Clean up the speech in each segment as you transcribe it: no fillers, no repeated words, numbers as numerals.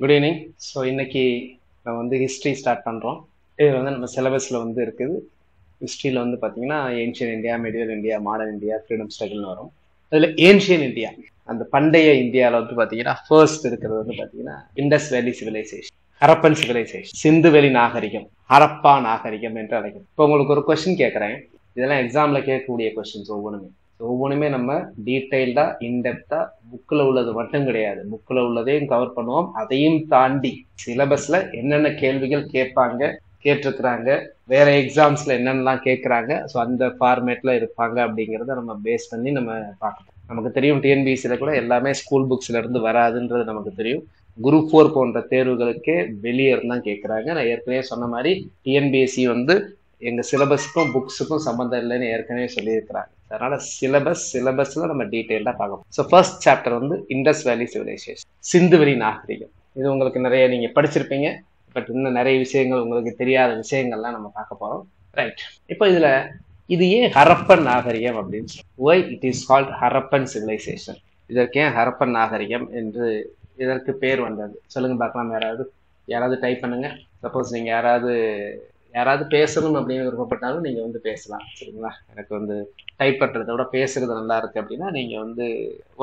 Good evening. So இன்னைக்கு நம்ம வந்து ஹிஸ்ட்ரி ஸ்டார்ட் பண்ணுறோம். இது வந்து நம்ம சிலபஸில் வந்து இருக்குது. ஹிஸ்ட்ரியில் வந்து பார்த்தீங்கன்னா ancient India, medieval India, modern India, freedom ஸ்ட்ரகிள்னு வரும். அதில் ஏன்ஷியன் இந்தியா, அந்த பண்டைய இந்தியாவில் வந்து பார்த்தீங்கன்னா ஃபர்ஸ்ட் இருக்கிறது வந்து பார்த்தீங்கன்னா இண்டஸ் வேலி சிவிலைசேஷன், ஹரப்பன் சிவிலைசேஷன், சிந்துவெளி நாகரிகம், ஹரப்பா நாகரிகம் என்று அழைக்கும். இப்போ உங்களுக்கு ஒரு கொஸ்டின் கேட்குறேன். இதெல்லாம் எக்ஸாமில் கேட்கக்கூடிய கொஸ்டின்ஸ் ஒவ்வொன்றுமே நம்ம டீட்டெயில்டா இன்டெப்தா புக்கில் உள்ளது மட்டும் கிடையாது, புக்கில் உள்ளதையும் கவர் பண்ணுவோம். அதையும் தாண்டி சிலபஸ்ல என்னென்ன கேள்விகள் கேட்டிருக்கிறாங்க, வேற எக்ஸாம்ஸ்ல என்னென்னலாம் கேட்குறாங்க, ஸோ அந்த ஃபார்மேட்ல இருப்பாங்க அப்படிங்கிறத நம்ம பேஸ் பண்ணி நம்ம பார்க்கணும். நமக்கு தெரியும் டிஎன்பிஎஸ்சியில கூட எல்லாமே ஸ்கூல் புக்ஸ்ல இருந்து வராதுன்றது நமக்கு தெரியும். குரூப் 4 போன்ற தேர்வுகளுக்கே வெளியே இருந்தான் கேட்குறாங்க. நான் ஏற்கனவே சொன்ன மாதிரி டிஎன்பிஎஸ்சி வந்து எங்க சிலபஸுக்கும் புக்ஸுக்கும் சம்மந்தம் இல்லைன்னு ஏற்கனவே சொல்லியிருக்கிறாங்க. அதனால சிலபஸ்ல நம்ம டீட்டெயில்டா பார்க்கணும். ஸோ ஃபர்ஸ்ட் சாப்டர் வந்து இண்டஸ் வேலி சிவிலைசேஷன், சிந்துவெளி நாகரிகம். இது உங்களுக்கு நிறைய நீங்க படிச்சிருப்பீங்க, பட் இன்னும் நிறைய விஷயங்கள் உங்களுக்கு தெரியாத விஷயங்கள்லாம் நம்ம பார்க்க போறோம். ரைட். இப்போ இது ஏன் ஹரப்பன் நாகரிகம் அப்படின்னு சொல்லி, why it is called Harappan civilisation, இதற்கு ஏன் ஹரப்பன் நாகரிகம் என்று இதற்கு பேர் வந்தது சொல்லுங்க பார்க்கலாம். யாராவது டைப் பண்ணுங்க. சப்போஸ் நீங்க யாராவது பேசணும் அப்படின்னு விருப்பப்பட்டாலும் நீங்க வந்து பேசலாம், சரிங்களா? எனக்கு வந்து டைப் பண்றதை விட பேசுறது நல்லா இருக்கு அப்படின்னா நீங்க வந்து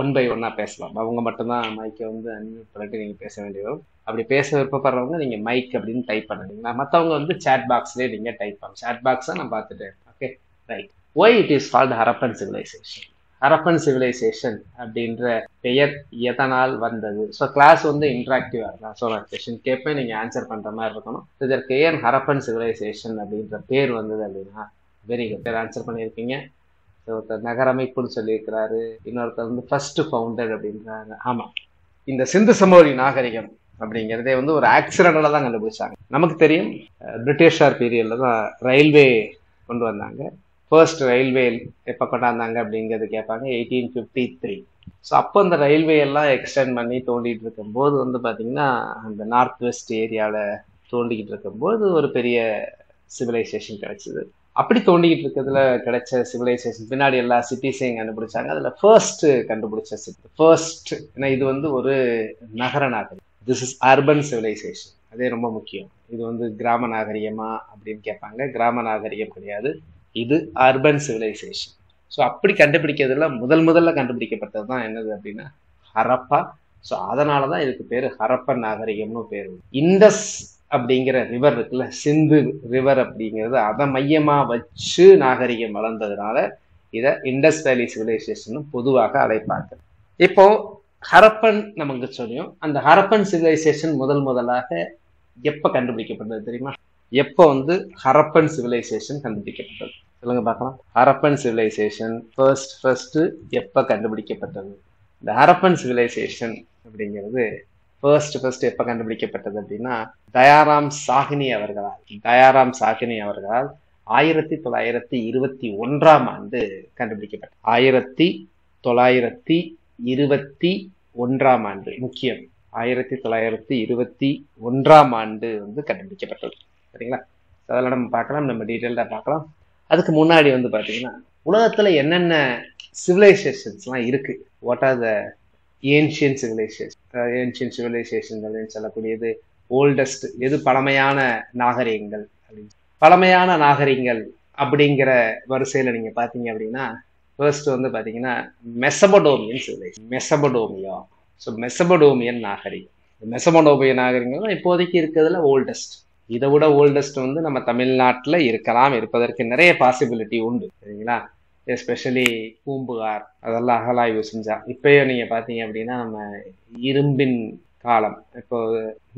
1 by 1 பேசலாம். அவங்க மட்டும்தான் மைக்கை வந்து அன்மியூட் பண்ணிட்டு நீங்க பேச வேண்டிய வரும். அப்படி பேச விருப்பப்படுறவங்க நீங்க மைக் அப்படின்னு டைப் பண்ணுறீங்களா, மற்றவங்க வந்து சேட் பாக்ஸ்லேயே நீங்க டைப் பண்ணுங்க. சேட் பாக்ஸை நான் பார்த்துட்டேன். Okay, right. why it is called Harappan civilisation, Harappan civilisation அப்படின்ற பெயர் எதனால் வந்தது? ஸோ கிளாஸ் வந்து இன்ட்ராக்டிவா இருக்கும். ஸோ நான் கொஸ்டின் கேட்பேன், நீங்க ஆன்சர் பண்ற மாதிரி இருக்கணும். இதற்கு ஏன் ஹரப்பன் சிவிலைசேஷன் அப்படின்ற பேர் வந்தது அப்படின்னா, வெரி குட், பேர் ஆன்சர் பண்ணியிருக்கீங்க. ஒருத்தர் நகரமைப்புன்னு சொல்லியிருக்கிறாரு, இன்னொருத்தர் வந்து ஃபர்ஸ்ட் ஃபவுண்டர் அப்படின்றாங்க. ஆமா, இந்த சிந்து சமவெளி நாகரிகம் அப்படிங்கிறதே வந்து ஒரு ஆக்சிடென்ட்ல தான் கண்டுபிடிச்சாங்க. நமக்கு தெரியும் பிரிட்டிஷார் பீரியட்ல தான் ரயில்வே கொண்டு வந்தாங்க. ஃபர்ஸ்ட் ரயில்வே எப்போ கொண்டாந்தாங்க அப்படிங்கிறது கேட்பாங்க, 1853. ஸோ அப்போ அந்த ரயில்வே எல்லாம் எக்ஸ்டெண்ட் பண்ணி தோண்டிட்டு இருக்கும்போது வந்து பார்த்தீங்கன்னா அந்த நார்த் வெஸ்ட் ஏரியாவில் தோண்டிக்கிட்டு இருக்கும்போது ஒரு பெரிய சிவிலைசேஷன் கிடைச்சிது. அப்படி தோண்டிக்கிட்டு இருக்கிறதுல கிடைச்ச சிவிலைசேஷன் பின்னாடி எல்லா சிட்டிஸையும் கண்டுபிடிச்சாங்க. அதில் ஃபர்ஸ்ட் கண்டுபிடிச்ச சிட்டி ஃபர்ஸ்ட், ஏன்னா இது வந்து ஒரு நகர நாகரிகம். This is urban civilisation. அதே ரொம்ப முக்கியம். இது வந்து கிராம நாகரிகமா அப்படின்னு கேட்பாங்க. கிராம நாகரிகம் கிடையாது, இது அர்பன் சிவிலைசேஷன். ஸோ அப்படி கண்டுபிடிக்கிறதுல முதல்ல கண்டுபிடிக்கப்பட்டது தான் என்னது அப்படின்னா ஹரப்பா. ஸோ அதனால தான் இதுக்கு பேர் ஹரப்பன் நாகரிகம்னு பேர். இண்டஸ் அப்படிங்கிற ரிவர் இருக்குல்ல, சிந்து ரிவர் அப்படிங்கிறது, அதை மையமா வச்சு நாகரிகம் வளர்ந்ததுனால இதை இண்டஸ் வேலி சிவிலைசேஷன் பொதுவாக அழைப்பாங்க. இப்போ ஹரப்பன் நமக்கு சொல்லியும், அந்த ஹரப்பன் சிவிலைசேஷன் முதலாக எப்ப கண்டுபிடிக்கப்பட்டது தெரியுமா? எப்போ வந்து ஹரப்பன் சிவிலைசேஷன் கண்டுபிடிக்கப்பட்டது சொல்லுங்க பார்க்கலாம். ஹரப்பன் சிவிலைசேஷன் ஃபர்ஸ்ட் எப்ப கண்டுபிடிக்கப்பட்டது? இந்த ஹரப்பன் சிவிலைசேஷன் அப்படிங்கிறது ஃபர்ஸ்ட் எப்ப கண்டுபிடிக்கப்பட்டது அப்படின்னா தயாராம் சாஹினி அவர்களால் 1921 ஆண்டு கண்டுபிடிக்கப்பட்டது. 1921 ஆண்டு முக்கியம். 1921 ஆண்டு வந்து கண்டுபிடிக்கப்பட்டது, சரிங்களா? அதெல்லாம் நம்ம பார்க்கலாம், நம்ம டீட்டெயில்டா பார்க்கலாம். அதுக்கு முன்னாடி வந்து பாத்தீங்கன்னா உலகத்துல என்னென்ன சிவிலைசேஷன்ஸ்லாம் இருக்கு, வாட் ஆர் த ஏன்ஷியன் சிவிலைசேஷன்கள் சொல்லக்கூடியது, ஓல்டஸ்ட் எது, பழமையான நாகரிகங்கள் அப்படின்னு. பழமையான நாகரிகங்கள் அப்படிங்கிற வரிசையில நீங்க பாத்தீங்க அப்படின்னா ஃபர்ஸ்ட் வந்து பாத்தீங்கன்னா மெசபடோமியன் சிவிலைசேஷன், மெசபடோமியன் நாகரிகம். மெசபடோமியன் நாகரிகம் தான் இப்போதைக்கு இருக்கிறதுல ஓல்டஸ்ட். இதை விட ஓல்டஸ்ட் வந்து நம்ம தமிழ்நாட்டில் இருப்பதற்கு நிறைய பாசிபிலிட்டி உண்டு, சரிங்களா? எஸ்பெஷலி பூம்புகார் அதெல்லாம் அகலாய்வு செஞ்சா இப்பயே நீங்க பாத்தீங்க அப்படின்னா நம்ம இரும்பின் காலம். இப்போ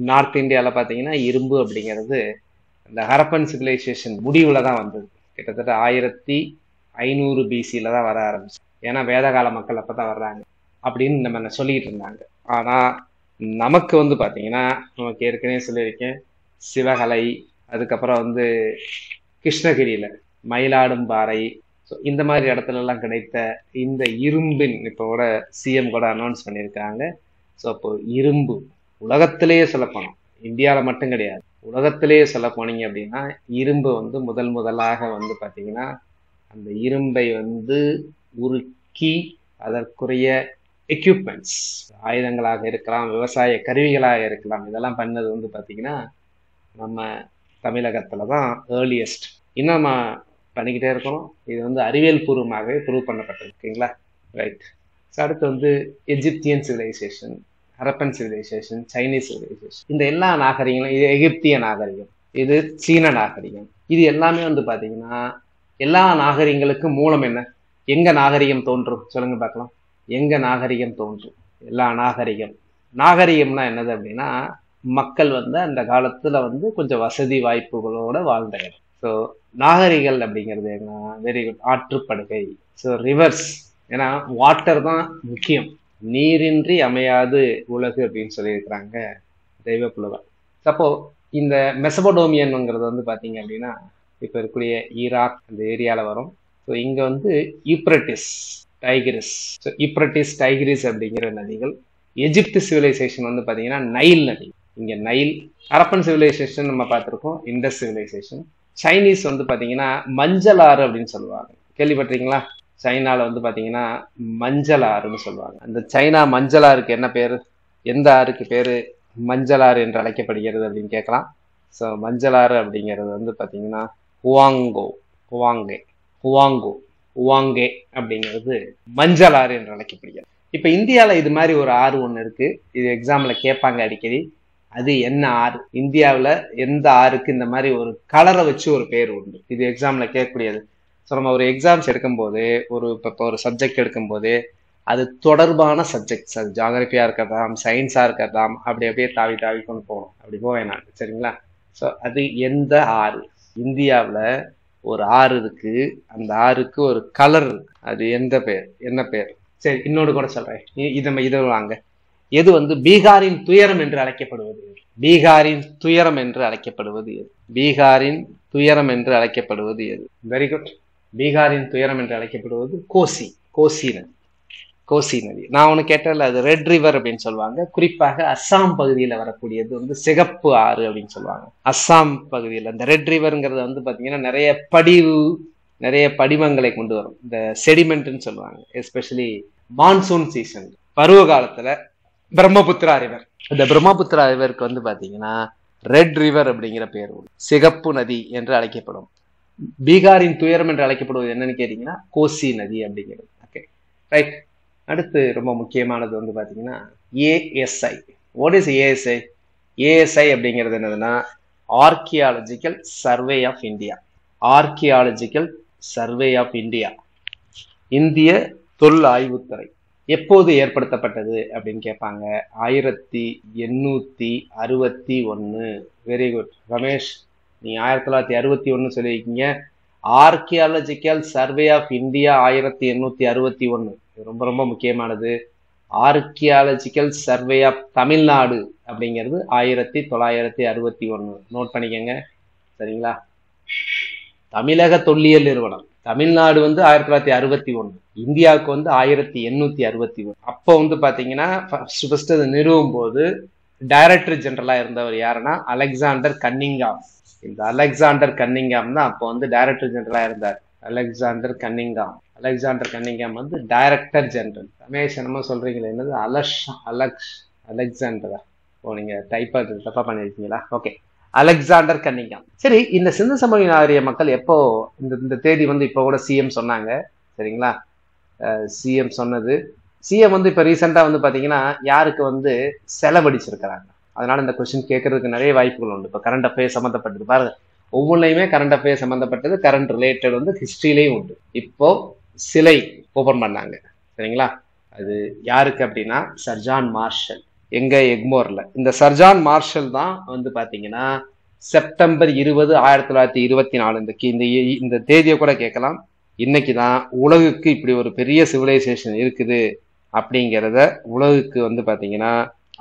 நார்த் இந்தியாவில் பார்த்தீங்கன்னா இரும்பு அப்படிங்கிறது இந்த ஹரப்பன் சிவிலைசேஷன் முடிவுல தான் வந்தது. கிட்டத்தட்ட 1500 பிசியில தான் வர ஆரம்பிச்சு. ஏன்னா வேதகால மக்கள் அப்பதான் வர்றாங்க அப்படின்னு நம்ம சொல்லிட்டு இருந்தாங்க. ஆனா நமக்கு வந்து பாத்தீங்கன்னா, நமக்கு ஏற்கனவே சொல்லியிருக்கேன், சிவகலை, அதுக்கப்புறம் வந்து கிருஷ்ணகிரியில மயிலாடும்பாறை, இந்த மாதிரி இடத்துல எல்லாம் கிடைத்த இந்த இரும்பின், இப்போ கூட சிஎம் கூட அனௌன்ஸ் பண்ணியிருக்காங்க. ஸோ அப்போ இரும்பு உலகத்திலேயே சொல்ல போனோம், இந்தியாவில் மட்டும் கிடையாது, உலகத்திலேயே சொல்ல போனீங்க அப்படின்னா இரும்பு வந்து முதலாக வந்து பார்த்தீங்கன்னா அந்த இரும்பை வந்து உருக்கி அதற்குரிய எக்யூப்மெண்ட்ஸ், ஆயுதங்களாக இருக்கலாம், விவசாய கருவிகளாக இருக்கலாம், இதெல்லாம் பண்ணது வந்து பார்த்தீங்கன்னா நம்ம தமிழகத்தில் தான் ஏர்லியஸ்ட். இன்னும் நம்ம பண்ணிக்கிட்டே இருக்கணும். இது வந்து அறிவியல் பூர்வமாகவே ப்ரூவ் பண்ணப்பட்டிருக்குங்களா. ரைட். ஸோ அடுத்து வந்து Egyptian civilisation, Harappan civilisation, Chinese civilisation, இந்த எல்லா நாகரிகங்களும், இது எகிப்திய நாகரிகம், இது சீன நாகரிகம், இது எல்லாமே வந்து பார்த்தீங்கன்னா எல்லா நாகரிகங்களுக்கும் மூலம் என்ன? எங்க நாகரிகம் தோன்றும் சொல்லுங்க பார்க்கலாம். எங்க நாகரிகம் தோன்றும்? எல்லா நாகரிகம்னா என்னது அப்படின்னா மக்கள் வந்து அந்த காலத்துல வந்து கொஞ்சம் வசதி வாய்ப்புகளோட வாழ்ந்த இடம். ஸோ நாகரிகள் அப்படிங்கிறது என்ன? Very good. ஆற்றுப்படுகை, ஸோ ரிவர்ஸ். ஏன்னா வாட்டர் தான் முக்கியம். நீரின்றி அமையாது உலகு அப்படின்னு சொல்லியிருக்கிறாங்க தெய்வ புலவர். அப்போ இந்த மெசபடோமியன்ங்கிறது வந்து பார்த்தீங்க அப்படின்னா இப்போ இருக்கக்கூடிய ஈராக் அந்த ஏரியாவில் வரும். ஸோ இங்கே வந்து Euphrates, Tigris. So Euphrates, Tigris அப்படிங்கிற நதிகள். எஜிப்து சிவிலைசேஷன் வந்து பார்த்தீங்கன்னா நைல் நதி, இங்கே நைல். ஹரப்பன் சிவிலைசேஷன் நம்ம பார்த்துருக்கோம், இண்டஸ் சிவிலைசேஷன். சைனீஸ் வந்து பார்த்தீங்கன்னா மஞ்சள் ஆறு அப்படின்னு சொல்லுவாங்க, கேள்விப்பட்டிருக்கீங்களா? சைனாவில் வந்து பார்த்தீங்கன்னா மஞ்சள் ஆறுன்னு சொல்லுவாங்க. அந்த சைனா மஞ்சள் ஆறுக்கு என்ன பேர்? எந்த ஆறுக்கு பேர் மஞ்சள் ஆறு என்று அழைக்கப்படுகிறது அப்படின்னு கேட்கலாம். ஸோ மஞ்சள் ஆறு அப்படிங்கிறது வந்து பார்த்தீங்கன்னா ஹுவாங்கே அப்படிங்கிறது மஞ்சள் ஆறு என்று அழைக்கப்படுகிறது. இப்போ இந்தியாவில் இது மாதிரி ஒரு ஆறு ஒன்று இருக்கு, இது எக்ஸாம்ல கேட்பாங்க அடிக்கடி. அது என்ன ஆறு? இந்தியாவில் எந்த ஆறுக்கு இந்த மாதிரி ஒரு கலரை வச்சு ஒரு பேர் உண்டு? இது எக்ஸாம்ல கேட்கக்கூடியது. ஸோ நம்ம ஒரு எக்ஸாம்ஸ் எடுக்கும்போது, இப்போ ஒரு சப்ஜெக்ட் எடுக்கும்போது அது தொடர்பான சப்ஜெக்ட்ஸ், அது ஜியாகிரபியா இருக்கட்டும், சயின்ஸா இருக்கட்டும், அப்படியே தாவி கொண்டு போகணும். அப்படி போவேன் நான், சரிங்களா? ஸோ அது எந்த ஆறு? இந்தியாவில் ஒரு ஆறு இருக்கு, அந்த ஆறுக்கு ஒரு கலர் இருக்கு, அது எந்த பேர்? என்ன பேர்? சரி, இன்னொரு கூட சொல்றேன். இதை வாங்க. எது வந்து பீகாரின் துயரம் என்று அழைக்கப்படுவது? பீகாரின் துயரம் என்று அழைக்கப்படுவது எது? பீகாரின் துயரம் என்று அழைக்கப்படுவது எது? Very good. பீகாரின் துயரம் என்று அழைக்கப்படுவது கோசி நதி. நான் ஒன்று கேட்டல, அது ரெட் ரிவர் அப்படின்னு சொல்லுவாங்க. குறிப்பாக அஸ்ஸாம் பகுதியில் வரக்கூடியது வந்து சிகப்பு ஆறு அப்படின்னு சொல்லுவாங்க. அஸ்ஸாம் பகுதியில் இந்த ரெட் ரிவர்ங்கிறது வந்து பார்த்தீங்கன்னா நிறைய படிவங்களை கொண்டு வரும், இந்த செடிமெண்ட்னு சொல்லுவாங்க. எஸ்பெஷலி மான்சூன் சீசன், பருவ காலத்துல பிரம்மபுத்திரா ரிவர். இந்த பிரம்மபுத்திரா ரிவருக்கு வந்து பாத்தீங்கன்னா ரெட் ரிவர் அப்படிங்கிற பேர், சிகப்பு நதி என்று அழைக்கப்படும். பீகாரின் துயரம் என்று அழைக்கப்படுவது என்னன்னு கேட்டீங்கன்னா கோசி நதி அப்படிங்கிறது. Okay, right. அடுத்து ரொம்ப முக்கியமானது வந்து பாத்தீங்கன்னா ASI. What is ASI? ASI அப்படிங்கிறது என்னதுன்னா archaeological survey of India. Archaeological survey of India, இந்திய தொல் ஆய்வுத்துறை. எப்போது ஏற்படுத்தப்பட்டது அப்படின்னு கேட்பாங்க. 1861. வெரி குட் ரமேஷ், நீ 1961 சொல்லியிருக்கீங்க. Archaeological survey of India 1861. ரொம்ப ரொம்ப முக்கியமானது. ஆர்கியாலஜிக்கல் சர்வே ஆஃப் தமிழ்நாடு அப்படிங்கிறது 1961. நோட் பண்ணிக்கங்க, சரிங்களா? தமிழக தொல்லியல் நிறுவனம் தமிழ்நாடு வந்து 1961, இந்தியாவுக்கு வந்து 1861. அப்போ வந்து பாத்தீங்கன்னா ஃபர்ஸ்ட் அது நிறுவும் போது டைரக்டர் ஜெனரலா இருந்தவர் யாருன்னா அலெக்சாண்டர் கன்னிங்காம். இந்த அலெக்சாண்டர் கன்னிங்காம் தான் அப்போ வந்து டைரக்டர் ஜெனரலா இருந்தார். அலெக்சாண்டர் கன்னிங்காம் வந்து டைரக்டர் ஜெனரல். ரமேஷ் என்னமோ சொல்றீங்களா? என்னது அலெக்சாண்டரா? ஓ, நீங்க டைப்பா தப்பா பண்ணிருக்கீங்களா? Okay, Alexander Cunningham. சரி, இந்த சிந்து சமவெளி நாகரிக மக்கள் எப்போ இந்த தேதி வந்து இப்போ கூட சிஎம் சொன்னாங்க, சரிங்களா? சிஎம் சொன்னது, சிஎம் வந்து இப்போ ரீசெண்டாக வந்து பார்த்தீங்கன்னா யாருக்கு வந்து செலவடிச்சிருக்கிறாங்க. அதனால இந்த கொஸ்டின் கேட்கறதுக்கு நிறைய வாய்ப்புகள் உண்டு. இப்போ கரண்ட் அஃபேர்ஸ் சம்மந்தப்பட்டது பாருங்க, ஒவ்வொன்றையுமே கரண்ட் அஃபேர்ஸ் சம்மந்தப்பட்டது, கரண்ட் ரிலேட்டட் வந்து ஹிஸ்ட்ரியிலையும் உண்டு. இப்போ சிலை ஓபன் பண்ணாங்க, சரிங்களா? அது யாருக்கு அப்படின்னா சர்ஜான் மார்ஷல். எங்க? எக்மோர்ல. இந்த சர்ஜான் மார்ஷல் தான் வந்து பாத்தீங்கன்னா செப்டம்பர் 20, 1924, இந்த தேதியை கூட கேட்கலாம். இன்னைக்குதான் உலகுக்கு இப்படி ஒரு பெரிய சிவிலைசேஷன் இருக்குது அப்படிங்கிறத உலகுக்கு வந்து பாத்தீங்கன்னா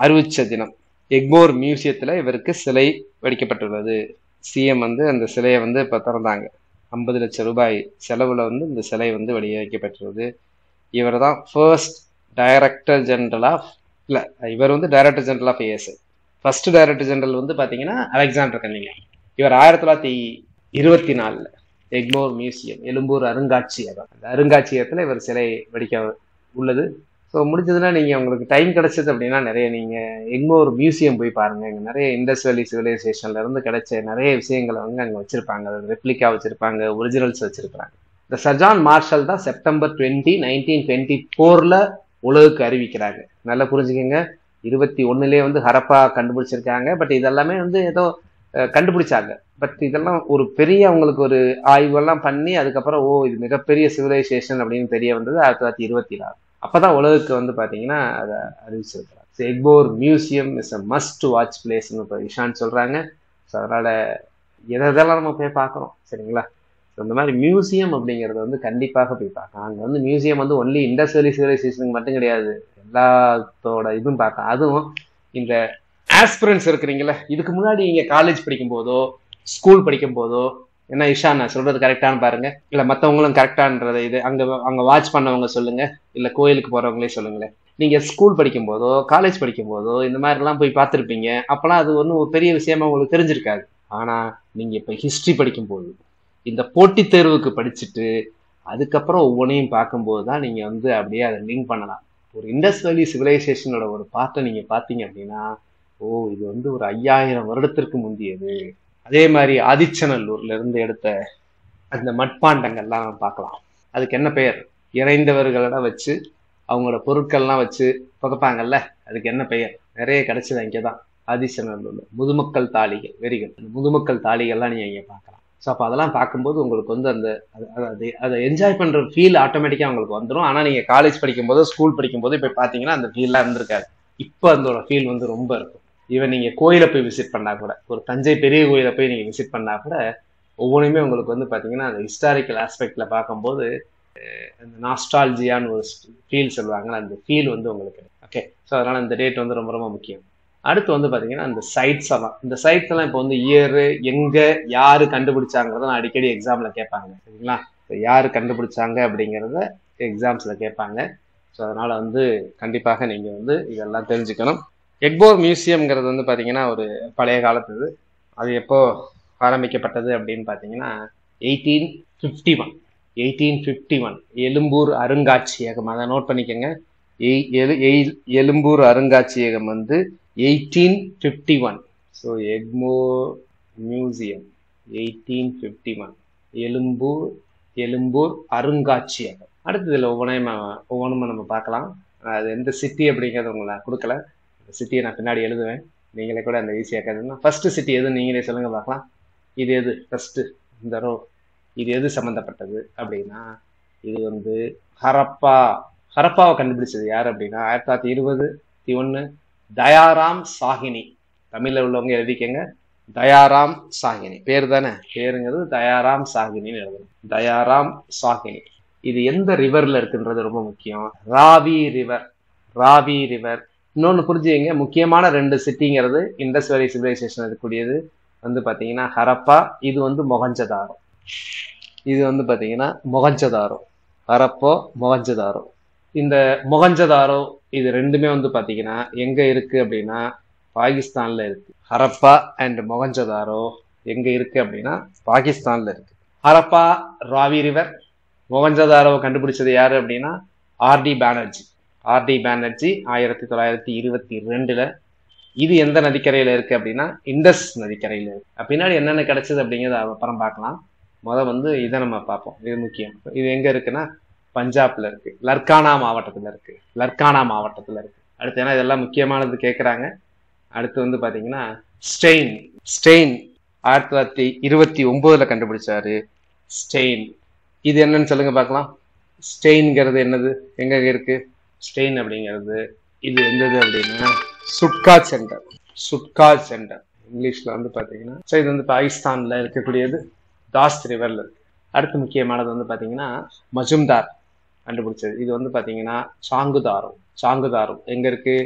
அறிவிச்ச தினம். எக்மோர் மியூசியத்துல இவருக்கு சிலை வடிக்கப்பட்டுள்ளது. சிஎம் வந்து அந்த சிலையை வந்து இப்ப திறந்தாங்க. 50 லட்சம் ரூபாய் செலவுல வந்து இந்த சிலை வந்து வடிவமைக்கப்பட்டுள்ளது. இவர் தான் ஃபர்ஸ்ட் டைரக்டர் ஜெனரல் ஆஃப் இவர் வந்து director general of ASI. First director general வந்து பாத்தீங்கன்னா அலெக்சாண்டர் கன்னிங்காம். இவர் 1924 எக்மோர் மியூசியம், எழும்பூர் அருங்காட்சியகம், அந்த அருங்காட்சியகத்துல இவர் சிலை வடிக்க உள்ளது. ஸோ முடிஞ்சதுன்னா நீங்கள் உங்களுக்கு டைம் கிடைச்சது அப்படின்னா நிறைய நீங்கள் எக்மோர் மியூசியம் போய் பாருங்கள். இங்கே நிறைய இண்டஸ் வேலி சிவிலைசேஷன்ல இருந்து கிடைச்ச நிறைய விஷயங்களை வந்து அங்கே வச்சிருப்பாங்க. அது ரெப்ளிகா வச்சிருப்பாங்க, ஒரிஜினல்ஸ் வச்சிருப்பாங்க. இந்த சர் ஜான் மார்ஷல் தான் செப்டம்பர் 20, 1924 உலகுக்கு அறிவிக்கிறாங்க. நல்லா புரிஞ்சுக்கோங்க. 21 வந்து ஹரப்பா கண்டுபிடிச்சிருக்காங்க. பட் இதெல்லாமே வந்து ஏதோ கண்டுபிடிச்சாங்க. பட் இதெல்லாம் ஒரு பெரிய அவங்களுக்கு ஒரு ஆய்வெல்லாம் பண்ணி அதுக்கப்புறம் இது மிகப்பெரிய சிவிலைசேஷன் அப்படின்னு தெரிய வந்தது 1924. அப்பதான் உலகுக்கு வந்து பாத்தீங்கன்னா அதை அறிவிச்சிருக்கிறாங்க. Egmore museum is a must watch பிளேஸ்ன்னு இப்போ இஷான் சொல்றாங்க. ஸோ அதனால எதெல்லாம் நம்ம போய் பார்க்கறோம், சரிங்களா? இந்த மாதிரி மியூசியம் அப்படிங்கிறது வந்து கண்டிப்பாக போய் பார்க்கலாம். அங்கே வந்து மியூசியம் வந்து ஒன்லி இண்டஸ் வேலி சிவிலைசேஷனுக்கு மட்டும் கிடையாது, எல்லாத்தோட இதுவும் பார்க்கலாம். அதுவும் இந்த ஆஸ்பிரன்ஸ் இருக்கிறீங்களா, இதுக்கு முன்னாடி நீங்க காலேஜ் படிக்கும் போதோ ஸ்கூல் படிக்கும் போதோ, என்ன இஷா நான் சொல்றது கரெக்டானு பாருங்க, இல்ல மற்றவங்களும் கரெக்டான்றதை இது அங்க வாட்ச் பண்ணவங்க சொல்லுங்க, இல்ல கோயிலுக்கு போறவங்களே சொல்லுங்களேன். நீங்க ஸ்கூல் படிக்கும் போதோ காலேஜ் படிக்கும் போதோ இந்த மாதிரி எல்லாம் போய் பார்த்துருப்பீங்க. அப்பெல்லாம் அது ஒன்றும் ஒரு பெரிய விஷயமா உங்களுக்கு தெரிஞ்சிருக்காது. ஆனா நீங்க இப்ப ஹிஸ்டரி படிக்கும் போது, இந்த போட்டித் தேர்வுக்கு படிச்சுட்டு அதுக்கப்புறம் ஒவ்வொன்றையும் பார்க்கும்போது தான் நீங்க வந்து அப்படியே அதை லிங்க் பண்ணலாம். ஒரு இண்டஸ் வேலி சிவிலைசேஷனோட ஒரு பார்ட்டை நீங்க பார்த்தீங்க அப்படின்னா, இது வந்து ஒரு 5000 வருடத்திற்கு முந்தியது. அதே மாதிரி ஆதிச்சநல்லூர்ல இருந்து எடுத்த அந்த மட்பாண்டங்கள்லாம் பார்க்கலாம். அதுக்கு என்ன பெயர்? இறைந்தவர்களெல்லாம் வச்சு அவங்களோட பொருட்கள்லாம் வச்சு புதைப்பாங்கல்ல, அதுக்கு என்ன பெயர்? நிறைய கிடைச்சது அங்கேதான், ஆதிச்சநல்லூர்ல. முதுமக்கள் தாளிகள், வெரிகள். அந்த முதுமக்கள் தாளிகள்லாம் நீங்க இங்க பார்க்கலாம். ஸோ அப்போ அதெல்லாம் பார்க்கும்போது உங்களுக்கு வந்து அந்த அதை என்ஜாய் பண்ற ஃபீல் ஆட்டோமேட்டிக்கா உங்களுக்கு வந்துடும். ஆனா நீங்க காலேஜ் படிக்கும் போதோ ஸ்கூல் படிக்கும் போது இப்போ பார்த்தீங்கன்னா அந்த ஃபீல்லாம் இருந்திருக்காது. இப்போ அதோட ஃபீல் வந்து ரொம்ப இருக்கும். ஈவன் நீங்க கோயிலை போய் விசிட் பண்ணா கூட, ஒரு தஞ்சை பெரிய கோயிலை போய் நீங்க விசிட் பண்ணா கூட ஒவ்வொன்றுமே உங்களுக்கு வந்து பாத்தீங்கன்னா அந்த ஹிஸ்டாரிக்கல் ஆஸ்பெக்ட்ல பார்க்கும்போது அந்த நாஸ்டால்ஜியான்னு ஒரு ஃபீல் சொல்லுவாங்கல்ல, அந்த ஃபீல் வந்து உங்களுக்கு. ஓகே, ஸோ அதனால இந்த டேட் வந்து ரொம்ப ரொம்ப முக்கியம். அடுத்து வந்து பாத்தீங்கன்னா இந்த சைட்ஸ் எல்லாம், இந்த சைட்ஸ் எல்லாம் இப்போ வந்து இயரு, எங்க, யாரு கண்டுபிடிச்சாங்கிறத நான் அடிக்கடி எக்ஸாம்ல கேட்பாங்க, சரிங்களா? யாரு கண்டுபிடிச்சாங்க அப்படிங்கிறத எக்ஸாம்ஸ்ல கேட்பாங்க. ஸோ அதனால வந்து கண்டிப்பாக நீங்க வந்து இதெல்லாம் தெரிஞ்சுக்கணும். எக்மோர் மியூசியம்ங்கிறது வந்து பாத்தீங்கன்னா ஒரு பழைய காலத்து. அது எப்போ ஆரம்பிக்கப்பட்டது அப்படின்னு பாத்தீங்கன்னா 1851 எழும்பூர் அருங்காட்சியகம். அதை நோட் பண்ணிக்கோங்க. எழும்பூர் அருங்காட்சியகம் வந்து 1851. ஸோ எக்மோர் மியூசியம் 1851 எழும்பூர் அருங்காட்சியகம். அடுத்ததுல ஒவ்வொன்றும் நம்ம பார்க்கலாம். அது எந்த சிட்டி அப்படிங்கிறது உங்களை நான் கொடுக்கல, சிட்டியை நான் பின்னாடி எழுதுவேன், நீங்களே கூட அந்த ஈஸியாக கேட்கணும்னா. ஃபர்ஸ்ட் சிட்டி எது நீங்களே சொல்லுங்க பார்க்கலாம். இது எது ஃபர்ஸ்ட்? இந்த ரோ இது எது சம்மந்தப்பட்டது அப்படின்னா, இது வந்து ஹரப்பாவை கண்டுபிடிச்சது யார் அப்படின்னா 1921 தயாராம் சாஹினி. தமிழ்ல உள்ளவங்க எழுதிக்கங்க, தயாராம் சாஹினி. பேர் தானே, பேருங்கிறது தயாராம் சாஹினின்னு எழுதணும். தயாராம் சாஹினி. இது எந்த ரிவர்ல இருக்குன்றது ரொம்ப முக்கியம். ராவி ரிவர். இன்னொன்னு புரிஞ்சுங்க, முக்கியமான 2 சிட்டிங்கிறது இண்டஸ் வேலி சிவிலைசேஷன் இருக்கக்கூடியது வந்து பாத்தீங்கன்னா ஹரப்பா, இது வந்து மொஹஞ்சதாரோ. இது வந்து பாத்தீங்கன்னா மொஹஞ்சதாரோ, ஹரப்போ மொஹஞ்சதாரோ. இந்த மொஹஞ்சதாரோ இது ரெண்டுமே வந்து பாத்தீங்கன்னா எங்க இருக்கு அப்படின்னா பாகிஸ்தான்ல இருக்கு. ஹரப்பா அண்ட் மொஹஞ்சதாரோ எங்க இருக்கு அப்படின்னா பாகிஸ்தான்ல இருக்கு. ஹரப்பா ராவி ரிவர். மொஹஞ்சதாரோவை கண்டுபிடிச்சது யாரு அப்படின்னா ஆர்டி பானர்ஜி 1922. இது எந்த நதிக்கரையில இருக்கு அப்படின்னா இண்டஸ் நதிக்கரையில இருக்கு. பின்னாடி என்னென்ன கிடைச்சது அப்படிங்கிறத அப்புறம் பார்க்கலாம். வந்து இதை நம்ம பார்ப்போம், இது முக்கியம். இது எங்க இருக்குன்னா பஞ்சாப்ல இருக்கு, லர்கானா மாவட்டத்துல இருக்கு. அடுத்து ஏன்னா இதெல்லாம் முக்கியமானது கேட்கறாங்க. அடுத்து வந்து பாத்தீங்கன்னா ஸ்டெயின் 1929 கண்டுபிடிச்சாரு. ஸ்டெயின் இது என்னன்னு சொல்லுங்க பார்க்கலாம். ஸ்டெயின்ங்கிறது என்னது, எங்க இருக்கு ஸ்டெயின் அப்படிங்கிறது? இது என்னது அப்படின்னா சுட்கா சென்டர் இங்கிலீஷ்ல வந்து பாத்தீங்கன்னா. ஸோ இது வந்து பாகிஸ்தான்ல இருக்கக்கூடியது, தாஸ்த் ரிவர்ல இருக்கு. அடுத்து முக்கியமானது வந்து பாத்தீங்கன்னா மஜும்தார் கண்டுபிடிச்சது. இது வந்து பாத்தீங்கன்னா சாங்குதாரோ எங்க இருக்கு?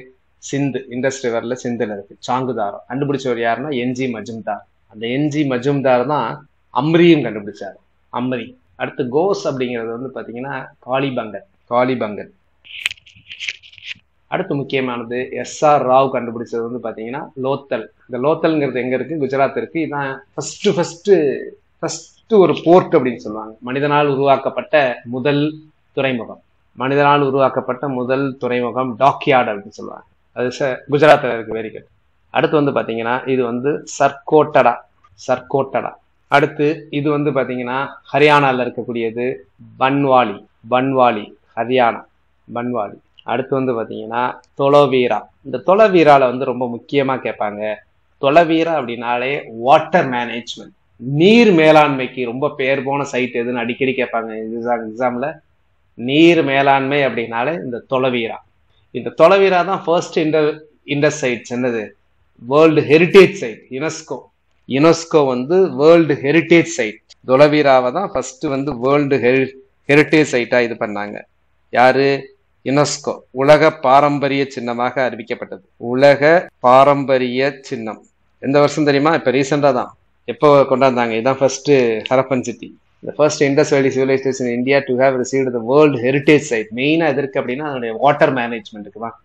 சிந்து, இண்டஸ் ரிவர்ல சிந்துல இருக்கு. சாங்குதாரோ கண்டுபிடிச்சவர் யாருன்னா என்ஜி மஜும்தார். அந்த என்ஜி மஜும்தார் தான் அம்ரியும் கண்டுபிடிச்சாரு, அம்ரி. அடுத்து கோஸ் அப்படிங்கிறது வந்து பாத்தீங்கன்னா காளிபங்கன். அடுத்து முக்கியமானது SR ராவ் கண்டுபிடிச்சது வந்து பாத்தீங்கன்னா லோத்தல். இந்த லோத்தல்ங்கிறது எங்க இருக்கு? குஜராத் இருக்கு. இதான் ஃபர்ஸ்ட் ஒரு போர்ட் அப்படின்னு சொல்லுவாங்க. மனிதனால் உருவாக்கப்பட்ட முதல் துறைமுகம். மனிதனால் உருவாக்கப்பட்ட முதல் துறைமுகம் டாக்யார்டு அப்படின்னு சொல்லுவாங்க. அது குஜராத்தில் இருக்கு. Very good. அடுத்து வந்து பாத்தீங்கன்னா இது வந்து சர்க்கோட்டடா. அடுத்து இது வந்து பாத்தீங்கன்னா ஹரியானால இருக்கக்கூடியது பன்வாலி ஹரியானா பன்வாலி. அடுத்து வந்து பாத்தீங்கன்னா தொலவீரா. இந்த தொலவீரால வந்து ரொம்ப முக்கியமா கேட்பாங்க. தொலவீரா அப்படின்னாலே வாட்டர் மேனேஜ்மெண்ட், நீர் மேலாண்மைக்கு ரொம்ப பெயர் போன சைட் எதுன்னு அடிக்கடி கேட்பாங்க எக்ஸாம்ல. நீர் மேலாண்மை அப்படின்னாலே இந்த தொலவீரா. இந்த தொலவீரா தான் ஃபர்ஸ்ட் இண்டஸ் சைட்ஸ். என்னது? World heritage side. யுனெஸ்கோ வந்து வேர்ல்டு ஹெரிட்டேஜ் சைட். தொலவீராவை தான் ஃபர்ஸ்ட் வந்து வேர்ல்டு ஹெரிட்டேஜ் சைட்டா இது பண்ணாங்க. யாரு? யுனெஸ்கோ. உலக பாரம்பரிய சின்னமாக அறிவிக்கப்பட்டது. உலக பாரம்பரிய சின்னம் எந்த வருஷம் தெரியுமா? இப்ப ரீசெண்டா தான். எப்போ கொண்டாந்தாங்க? இதுதான் first Harappan city, the first Indus Valley civilization in India to have received the World Heritage Site. மெயினா எதற்கு அப்படின்னா அதனுடைய வாட்டர் மேனேஜ்மெண்ட்டுக்கு தான்.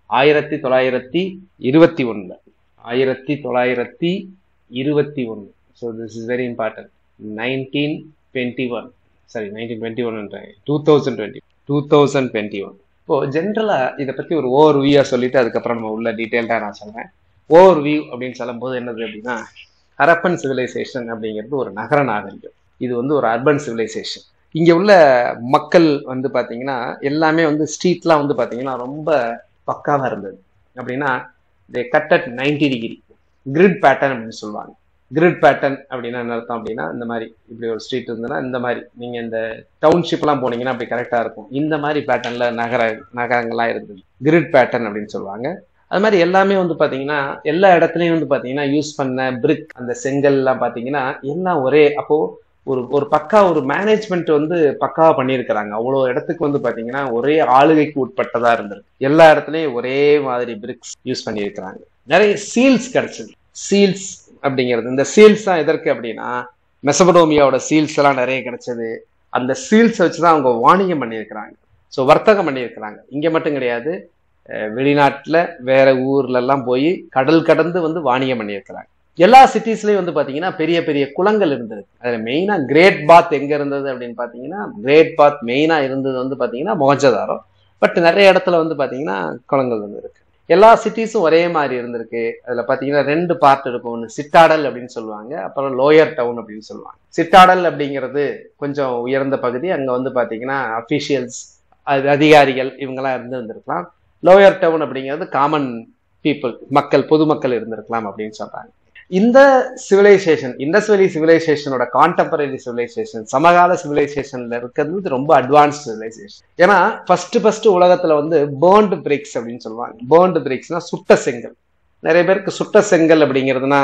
1921. So this is very important. 2021. இப்போ ஜென்ரலா இதை பத்தி ஒரு ஓவர்வியூ சொல்லிட்டு அதுக்கப்புறம் நம்ம உள்ள டீட்டெயில்டா நான் சொல்றேன். ஓவர்வியூ அப்படின்னு சொல்லும் போது என்னது அப்படின்னா, ஹரப்பன் சிவிலைசேஷன் அப்படிங்கிறது ஒரு நகர நாகரிகம். இது வந்து ஒரு அர்பன் சிவிலைசேஷன். இங்க உள்ள மக்கள் வந்து பாத்தீங்கன்னா எல்லாமே வந்து ஸ்ட்ரீட்லாம் வந்து பாத்தீங்கன்னா ரொம்ப பக்காவா இருந்தது. அப்படின்னா cut at 90 degree grid pattern அப்படின்னு சொல்லுவாங்க. கிரிட் பேட்டர்ன் அப்படின்னா என்ன அர்த்தம் அப்படின்னா, இந்த மாதிரி இப்படி ஒரு ஸ்ட்ரீட் இருந்ததுன்னா இந்த மாதிரி நீங்க இந்த டவுன்ஷிப் எல்லாம் போனீங்கன்னா அப்படி கரெக்டா இருக்கும். இந்த மாதிரி பேட்டர்ன்ல நகரங்கள்லாம் இருந்தது. கிரிட் பேட்டர்ன் அப்படின்னு சொல்லுவாங்க. அது மாதிரி எல்லாமே வந்து பாத்தீங்கன்னா எல்லா இடத்துலயும் வந்து பாத்தீங்கன்னா யூஸ் பண்ண பிரிக், அந்த செங்கல் எல்லாம் பாத்தீங்கன்னா எல்லாம் ஒரே. அப்போ ஒரு பக்கா ஒரு மேனேஜ்மெண்ட் வந்து பக்காவா பண்ணியிருக்கிறாங்க. அவ்வளவு இடத்துக்கு வந்து பாத்தீங்கன்னா ஒரே ஆளுகைக்கு உட்பட்டதா இருந்திருக்கு. எல்லா இடத்துலயும் ஒரே மாதிரி பிரிக்ஸ் யூஸ் பண்ணியிருக்கிறாங்க. நிறைய சீல்ஸ் கிடைச்சது. சீல்ஸ் அப்படிங்கிறது, இந்த சீல்ஸ் தான் எதற்கு அப்படின்னா மெசபடோமியாவோட சீல்ஸ் எல்லாம் நிறைய கிடைச்சது. அந்த சீல்ஸ் வச்சுதான் அவங்க வாணிகம் பண்ணியிருக்கிறாங்க. ஸோ வர்த்தகம் பண்ணியிருக்கிறாங்க. இங்க மட்டும் கிடையாது, வெளிநாட்டுல வேற ஊர்ல எல்லாம் போய் கடல் கடந்து வந்து வாணிகம் பண்ணியிருக்கிறாங்க. எல்லா சிட்டிஸ்லயும் வந்து பாத்தீங்கன்னா பெரிய பெரிய குளங்கள் இருந்தது. அதுல மெயினா கிரேட் பாத் எங்க இருந்தது அப்படின்னு பாத்தீங்கன்னா, கிரேட் பாத் மெயினா இருந்தது வந்து பாத்தீங்கன்னா மொஹஞ்சதாரோ. பட் நிறைய இடத்துல வந்து பாத்தீங்கன்னா குளங்கள் வந்து இருக்கு. எல்லா சிட்டிஸும் ஒரே மாதிரி இருந்திருக்கு. அதுல பாத்தீங்கன்னா 2 பார்ட் இருக்கும். ஒன்று சிட்டாடல் அப்படின்னு சொல்லுவாங்க, அப்புறம் லோயர் டவுன் அப்படின்னு சொல்லுவாங்க. சிட்டாடல் அப்படிங்கிறது கொஞ்சம் உயர்ந்த பகுதி. அங்க வந்து பாத்தீங்கன்னா அபிஷியல்ஸ், அதிகாரிகள் இவங்கெல்லாம் இருந்திருக்கலாம். லோயர் டவுன் அப்படிங்கிறது காமன் பீப்புள், மக்கள், பொதுமக்கள் இருந்திருக்கலாம் அப்படின்னு சொல்றாங்க. இந்த சிவிலைசேஷன், இண்டஸ் வேலி சிவிலைசேஷனோட கான்டெம்பரரி சிவிலைசேஷன், சமகால சிவிலைசேஷன்ல இருக்கிறது ரொம்ப அட்வான்ஸ்ட் சிவிலைசேஷன். ஏன்னா ஃபர்ஸ்ட் உலகத்துல வந்து பேர்ன்டு பிரிக்ஸ் அப்படின்னு சொல்லுவாங்க. பேர்ன்டு பிரிக்ஸ்னா சுட்ட செங்கல். நிறைய பேருக்கு சுட்ட செங்கல் அப்படிங்கிறதுனா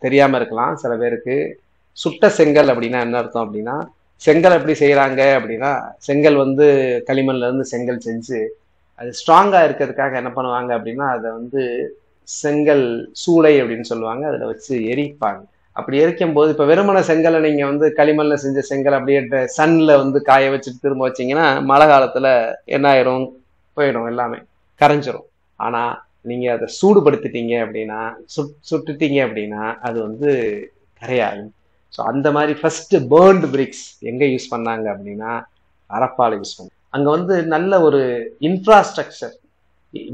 தெரியாம இருக்கலாம். சில பேருக்கு சுட்ட செங்கல் அப்படின்னா என்ன அர்த்தம் அப்படின்னா, செங்கல் எப்படி செய்யறாங்க அப்படின்னா, செங்கல் வந்து களிமண்ல இருந்து செங்கல் செஞ்சு அது ஸ்ட்ராங்கா இருக்கிறதுக்காக என்ன பண்ணுவாங்க அப்படின்னா, அதை வந்து செங்கல் சூளை அப்படின்னு சொல்லுவாங்க, அதுல வச்சு எரிப்பாங்க. அப்படி எரிக்கும் போது இப்ப வெறுமன செங்கலை நீங்க வந்து களிமண்ல செஞ்ச செங்கல் அப்படியே சன்ல வந்து காய வச்சுட்டு திரும்ப வச்சீங்கன்னா மழை காலத்துல என்ன ஆயிரும்? போயிடும், எல்லாமே கரைஞ்சிரும். ஆனா நீங்க அதை சூடுபடுத்திட்டீங்க அப்படின்னா, சுட்டுட்டீங்க அப்படின்னா அது வந்து கரையாகும். ஸோ அந்த மாதிரி ஃபர்ஸ்ட் பேர்ன்டு பிரிக்ஸ் எங்க யூஸ் பண்ணாங்க அப்படின்னா ஹரப்பால யூஸ் பண்ணாங்க. அங்க வந்து நல்ல ஒரு இன்ஃப்ராஸ்ட்ரக்சர்,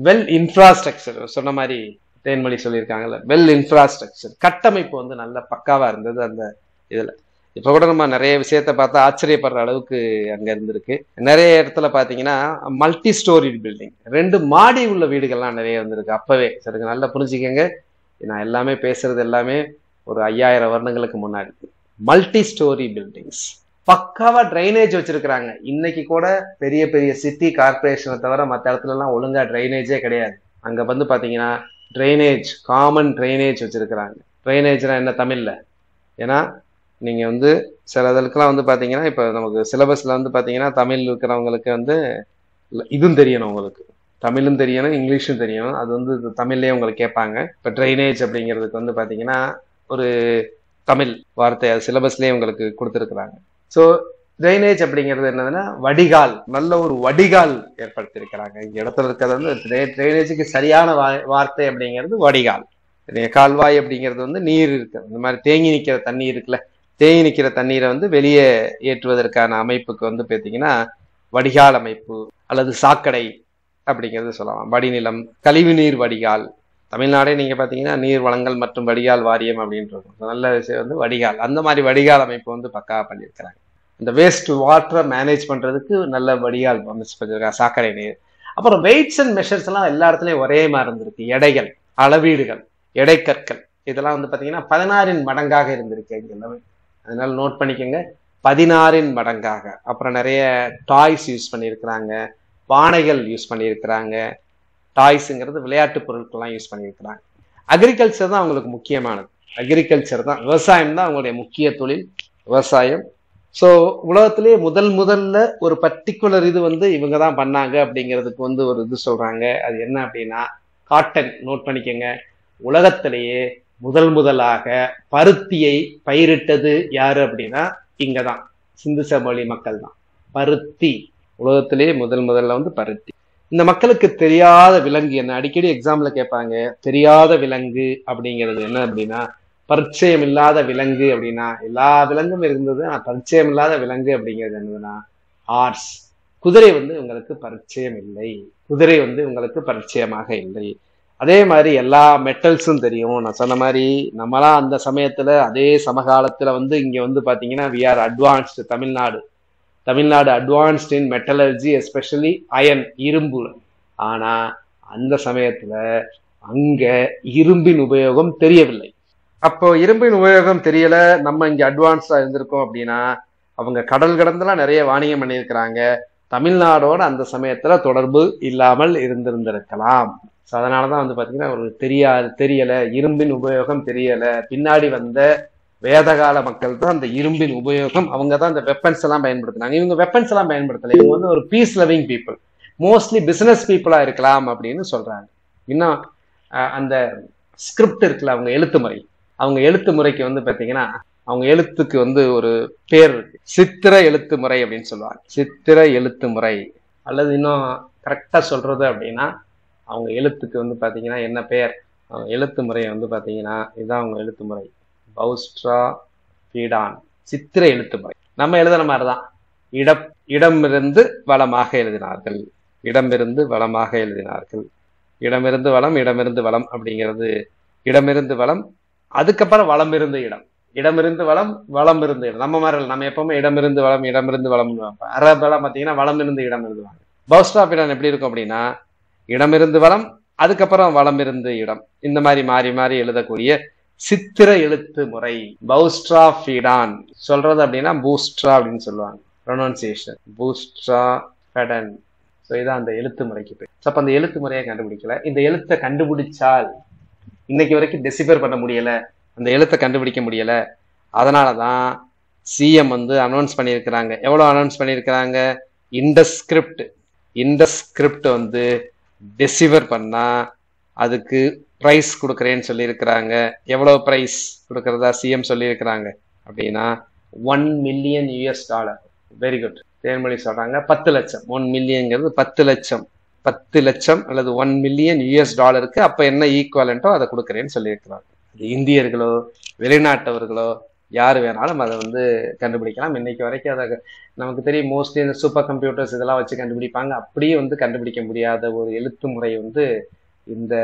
வெல் இன்ஃப்ராஸ்ட்ரக்சர் சொன்ன மாதிரி தேன்மொழி சொல்லியிருக்காங்கல்ல, வெல் இன்ஃப்ராஸ்ட்ரக்சர், கட்டமைப்பு வந்து நல்ல பக்காவா இருந்தது அந்த இதுல. இப்ப கூட நம்ம நிறைய விஷயத்த பார்த்தா ஆச்சரியப்படுற அளவுக்கு அங்க இருந்திருக்கு. நிறைய இடத்துல பாத்தீங்கன்னா மல்டி ஸ்டோரி பில்டிங், 2 மாடி உள்ள வீடுகள்லாம் நிறைய இருந்திருக்கு அப்பவே. சரிங்க, நல்லா புரிஞ்சுக்கங்க. நான் எல்லாமே பேசுறது எல்லாமே ஒரு 5000 வருடங்களுக்கு முன்னாடி. மல்டி ஸ்டோரி பில்டிங்ஸ், பக்காவா டிரைனேஜ் வச்சிருக்கிறாங்க. இன்னைக்கு கூட பெரிய பெரிய சிட்டி கார்பரேஷனை தவிர மற்ற இடத்துல எல்லாம் ஒழுங்கா டிரைனேஜே கிடையாது. அங்க வந்து பாத்தீங்கன்னா டிரைனேஜ், காமன் டிரைனேஜ் வச்சிருக்கிறாங்க. டிரைனேஜ்னா என்ன தமிழ்ல? ஏன்னா நீங்க வந்து சில இதற்கெல்லாம் வந்து பாத்தீங்கன்னா இப்ப நமக்கு சிலபஸ்ல வந்து பாத்தீங்கன்னா தமிழ் இருக்கிறவங்களுக்கு வந்து இதுவும் தெரியணும், உங்களுக்கு தமிழும் தெரியணும், இங்கிலீஷும் தெரியணும். அது வந்து தமிழ்லயே உங்களுக்கு கேட்பாங்க. இப்ப டிரைனேஜ் அப்படிங்கிறதுக்கு வந்து பாத்தீங்கன்னா ஒரு தமிழ் வார்த்தை அது சிலபஸ்லயே உங்களுக்கு கொடுத்துருக்குறாங்க. ஸோ டிரைனேஜ் அப்படிங்கிறது என்னதுன்னா வடிகால், நல்ல ஒரு வடிகால் ஏற்படுத்தியிருக்கிறாங்க. இங்க இடத்துல இருக்கிறது வந்து டிரைனேஜுக்கு சரியான வார்த்தை அப்படிங்கிறது வடிகால். கால்வாய் அப்படிங்கிறது வந்து நீர் இருக்கு, இந்த மாதிரி தேங்கி நிற்கிற தண்ணி இருக்குல்ல, தேங்கி நிற்கிற தண்ணீரை வந்து வெளியே ஏற்றுவதற்கான அமைப்புக்கு வந்து பார்த்தீங்கன்னா வடிகால் அமைப்பு அல்லது சாக்கடை அப்படிங்கிறது சொல்லலாம். வடிநிலம், கழிவுநீர் வடிகால். தமிழ்நாடே நீங்க பாத்தீங்கன்னா நீர் வளங்கள் மற்றும் வடிகால் வாரியம் அப்படின்ட்டு இருக்கும். நல்ல விஷயம் வந்து வடிகால். அந்த மாதிரி வடிகால் அமைப்பு வந்து பக்காவா பண்ணியிருக்கிறாங்க. இந்த வேஸ்ட் வாட்டரை மேனேஜ் பண்றதுக்கு நல்ல வடிகால் அமைச்சு பண்ணிருக்காங்க, சாக்கடை நீர். அப்புறம் வெயிட்ஸ் அண்ட் மெஷர்ஸ் எல்லாம் எல்லா இடத்துலயும் ஒரே மாதிரி இருந்திருக்கு. எடைகள், அளவீடுகள், எடைக்கற்கள் இதெல்லாம் வந்து பாத்தீங்கன்னா 16 மடங்காக இருந்திருக்கு எல்லாமே. அதனால நோட் பண்ணிக்கோங்க, 16 மடங்காக. அப்புறம் நிறைய டாய்ஸ் யூஸ் பண்ணியிருக்கிறாங்க, பானைகள் யூஸ் பண்ணியிருக்கிறாங்க. டாய்ஸுங்கிறது விளையாட்டு பொருட்கள்லாம் யூஸ் பண்ணியிருக்கிறாங்க. அக்ரிகல்ச்சர் தான் அவங்களுக்கு முக்கியமானது. அக்ரிகல்ச்சர் தான், விவசாயம் தான் அவங்களுடைய முக்கிய தொழில், விவசாயம். ஸோ உலகத்திலேயே முதல்ல ஒரு பர்டிகுலர் இது வந்து இவங்க தான் பண்ணாங்க அப்படிங்கிறதுக்கு வந்து ஒரு இது சொல்றாங்க. அது என்ன அப்படின்னா காட்டன். நோட் பண்ணிக்கோங்க, உலகத்திலேயே முதலாக பருத்தியை பயிரிட்டது யாரு அப்படின்னா இங்கதான் சிந்து சமவெளி மக்கள் தான். பருத்தி உலகத்திலேயே முதல்ல வந்து பருத்தி. இந்த மக்களுக்கு தெரியாத விலங்கு என்ன, அடிக்கடி எக்ஸாம்ல கேட்பாங்க. தெரியாத விலங்கு அப்படிங்கிறது என்ன அப்படின்னா, பரிச்சயம் இல்லாத விலங்கு அப்படின்னா, எல்லா விலங்கும் இருந்தது, பரிச்சயம் இல்லாத விலங்கு அப்படிங்கிறது என்னதுன்னா ஹார்ஸ். குதிரை வந்து உங்களுக்கு பரிச்சயம் இல்லை, குதிரை வந்து உங்களுக்கு பரிச்சயமாக இல்லை. அதே மாதிரி எல்லா மெட்டல்ஸும் தெரியும். நான் சொன்ன மாதிரி நம்மளாம் அந்த சமயத்துல அதே சமகாலத்துல வந்து இங்க வந்து பாத்தீங்கன்னா we are advanced. Tamil Nadu advanced in metallurgy, especially iron, இரும்பு. ஆனா அந்த சமயத்துல அங்க இரும்பின் உபயோகம் தெரியவில்லை. அப்போ இரும்பின் உபயோகம் தெரியல, நம்ம இங்க அட்வான்ஸ்டா இருந்திருக்கோம் அப்படின்னா அவங்க கடல் கடந்தெல்லாம் நிறைய வாணிகம் பண்ணியிருக்கிறாங்க. தமிழ்நாடோட அந்த சமயத்துல தொடர்பு இல்லாமல் இருந்திருந்திருக்கலாம். ஸோ அதனாலதான் வந்து பாத்தீங்கன்னா ஒரு தெரியல, இரும்பின் உபயோகம் தெரியல. பின்னாடி வந்த வேதகால மக்கள் தான் அந்த இரும்பின் உபயோகம், அவங்க தான் இந்த வெப்பன்ஸ் எல்லாம் பயன்படுத்தினாங்க. இவங்க வெப்பன்ஸ் எல்லாம் பயன்படுத்தல, இவங்க வந்து ஒரு peace loving people, mostly business பீப்புளா இருக்கலாம் அப்படின்னு சொல்றாங்க. இன்னும் அந்த ஸ்கிரிப்ட் இருக்குல்ல, அவங்க எழுத்து முறைக்கு வந்து பாத்தீங்கன்னா அவங்க எழுத்துக்கு வந்து ஒரு பேர் இருக்கு, சித்திர எழுத்து முறை அப்படின்னு சொல்லுவாங்க. சித்திர எழுத்து முறை, அல்லது இன்னும் கரெக்டா சொல்றது அப்படின்னா அவங்க எழுத்துக்கு வந்து பாத்தீங்கன்னா என்ன பெயர், அவங்க எழுத்து முறையை வந்து பாத்தீங்கன்னா இதுதான் அவங்க எழுத்து முறை, பௌஸ்ட்ரா பீடான், சித்திர எழுத்து முறை. நம்ம எழுதுன மாதிரிதான், இடமிருந்து வளமாக எழுதினார்கள், இடமிருந்து வளம் அப்படிங்கிறது இடமிருந்து வளம், அதுக்கப்புறம் வளம் இருந்து இடம், இடமிருந்து வளம், வளம் இருந்து இடம். நம்ம மாதிரி நம்ம எப்பவுமே இடமிருந்து வளம். அரபெல்லாம் பாத்தீங்கன்னா வளம் இருந்து இடம் எழுதுவாங்க. பௌஸ்ட்ரா பீடான் எப்படி இருக்கும் அப்படின்னா இடமிருந்து வளம், அதுக்கப்புறம் வளம் இருந்து இடம், இந்த மாதிரி மாறி எழுதக்கூடிய சித்திர எழுத்து முறை பௌஸ்ட்ரா பீடான். சொல்றது அப்படின்னா பூஸ்ட்ரா அப்படின்னு சொல்லுவாங்க, ப்ரொனன்சியேஷன் பூஸ்ட்ரா பெடன். ஸோ இதான் அந்த எழுத்து முறைக்கு பேர். ஸோ அப்போ அந்த எழுத்து முறையை கண்டுபிடிக்கல. இந்த எழுத்தை கண்டுபிடிச்சால் இன்னைக்கு வரைக்கும் டெசிபர் பண்ண முடியல, அந்த எழுத்தை கண்டுபிடிக்க முடியல. அதனாலதான் சிஎம் வந்து அனௌன்ஸ் பண்ணியிருக்கிறாங்க. எவ்வளவு அனௌன்ஸ் பண்ணியிருக்கிறாங்க, இந்த ஸ்கிரிப்ட் வந்து டெசிபர் பண்ணா அதுக்கு பிரைஸ் கொடுக்குறேன்னு சொல்லியிருக்கிறாங்க. எவ்வளவு பிரைஸ் கொடுக்கறதா சிஎம் சொல்லியிருக்கிறாங்க அப்படின்னா $1 மில்லியன். வெரி குட், தேன்மொழி சொல்றாங்க 10 லட்சம். 1 மில்லியன்ங்கிறது 10 லட்சம், 10 லட்சம் அல்லது $1 மில்லியன். அப்ப என்ன ஈக்குவலண்டோ அதை கொடுக்குறேன்னு சொல்லியிருக்கிறாங்க. அது இந்தியர்களோ வெளிநாட்டவர்களோ யாரு வேணாலும் அதை வந்து கண்டுபிடிக்கலாம். இன்னைக்கு வரைக்கும் அதை நமக்கு தெரியும், மோஸ்ட்லி இந்த சூப்பர் கம்ப்யூட்டர்ஸ் இதெல்லாம் வச்சு கண்டுபிடிப்பாங்க. அப்படியே வந்து கண்டுபிடிக்க முடியாத ஒரு எழுத்து முறை வந்து இந்த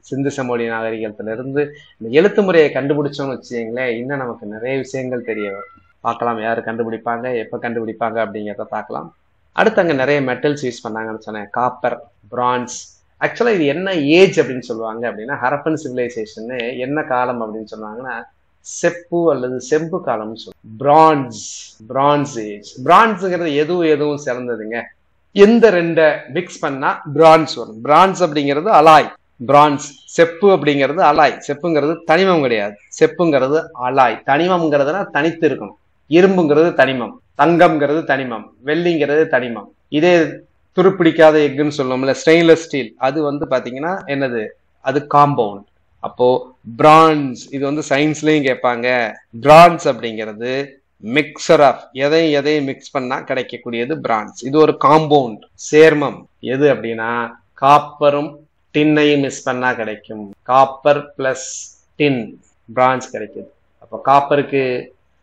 சிந்து சமவெளி நாகரிகத்துல இருந்து இந்த எழுத்து முறையை கண்டுபிடிச்சோம்னு வச்சுங்களேன், இன்னும் நமக்கு நிறைய விஷயங்கள் தெரிய வரும். பார்க்கலாம் யாரு கண்டுபிடிப்பாங்க, எப்ப கண்டுபிடிப்பாங்க அப்படிங்கிறத பார்க்கலாம். அடுத்து அங்க நிறைய மெட்டல்ஸ் யூஸ் பண்ணாங்கன்னு சொன்னேன், காப்பர், பிரான்ஸ். ஆக்சுவலா இது என்ன ஏஜ் அப்படின்னு சொல்லுவாங்க அப்படின்னா ஹரப்பன் சிவிலைசேஷன் என்ன காலம் அப்படின்னு சொன்னாங்கன்னா செப்பு அல்லது செம்பு காலம்னு சொல்லுவாங்க. France age. பிரான்ஸுங்கிறது எதுவும் சிறந்ததுங்க. எந்த ரெண்டை மிக்ஸ் பண்ணா பிரான்ஸ் வரும். பிரான்ஸ் அப்படிங்கிறது அலாய், பிரான்ஸ். செப்பு அப்படிங்கிறது அலாய், செப்புங்கிறது தனிமம் கிடையாது, செப்புங்கிறது அலாய். தனிமம்ங்கிறதுனா தனித்து இருக்கணும். இரும்புங்கிறது தனிமம், தங்கம்ங்கிறது தனிமம், வெள்ளிங்கிறது தனிமம். இதே துருப்பிடிக்காத எக்குன்னு சொல்லுவோம்ல, ஸ்டெயின்லெஸ் ஸ்டீல், அது வந்து பாத்தீங்கன்னா என்னது, அது காம்பவுண்ட். அப்போ பிரான்ஸ், இது வந்து சயின்ஸ்லயும் கேட்பாங்க. பிரான்ஸ் அப்படிங்கிறது மிக்சர் ஆஃப் எதையும் மிக்ஸ் பண்ணா கிடைக்கக்கூடியது பிரான்ஸ். இது ஒரு காம்பவுண்ட், சேர்மம். எது அப்படின்னா காப்பரும் டின்னையும் மிக்ஸ் பண்ணா கிடைக்கும். காப்பர் பிளஸ் டின், பிரான்ஸ் கிடைக்குது. அப்போ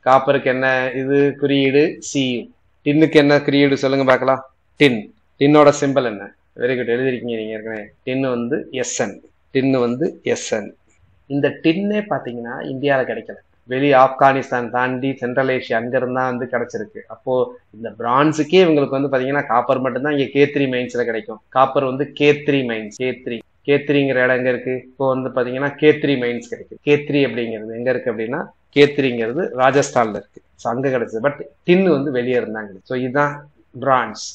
காப்பருக்கு என்ன இது குறியீடு, சியு. டின்னுக்கு என்ன குறியீடு சொல்லுங்க பார்க்கலாம். டின். டின்னோட சிம்பிள் என்ன? வெரி குட், எழுதிருக்கீங்க நீங்க ஏற்கனவே. டின்னு வந்து எஸ்என். டின்னு வந்து எஸ்என். இந்த டின்னே பாத்தீங்கன்னா இந்தியாவில் கிடைக்கல. வெளி ஆப்கானிஸ்தான் தாண்டி சென்ட்ரல் ஏஷியா அங்க இருந்தா வந்து கிடைச்சிருக்கு. அப்போ இந்த பிரான்ஸுக்கே இவங்களுக்கு வந்து பாத்தீங்கன்னா காப்பர் மட்டும்தான் இங்க K3 மைன்ஸ்ல கிடைக்கும். காப்பர் வந்து K3 மைன்ஸ். K3ங்கிற இடம் எங்க இருக்கு? இப்போ வந்து பாத்தீங்கன்னா K3 மைன்ஸ் கிடைக்கும். K3 அப்படிங்கிறது எங்க இருக்கு அப்படின்னா, K3ங்கிறது ராஜஸ்தான்ல இருக்கு. ஸோ அங்க கிடைச்சது. பட் டின்னு வந்து வெளியே இருந்தாங்க. ஸோ இதுதான் பிரான்ஸ்.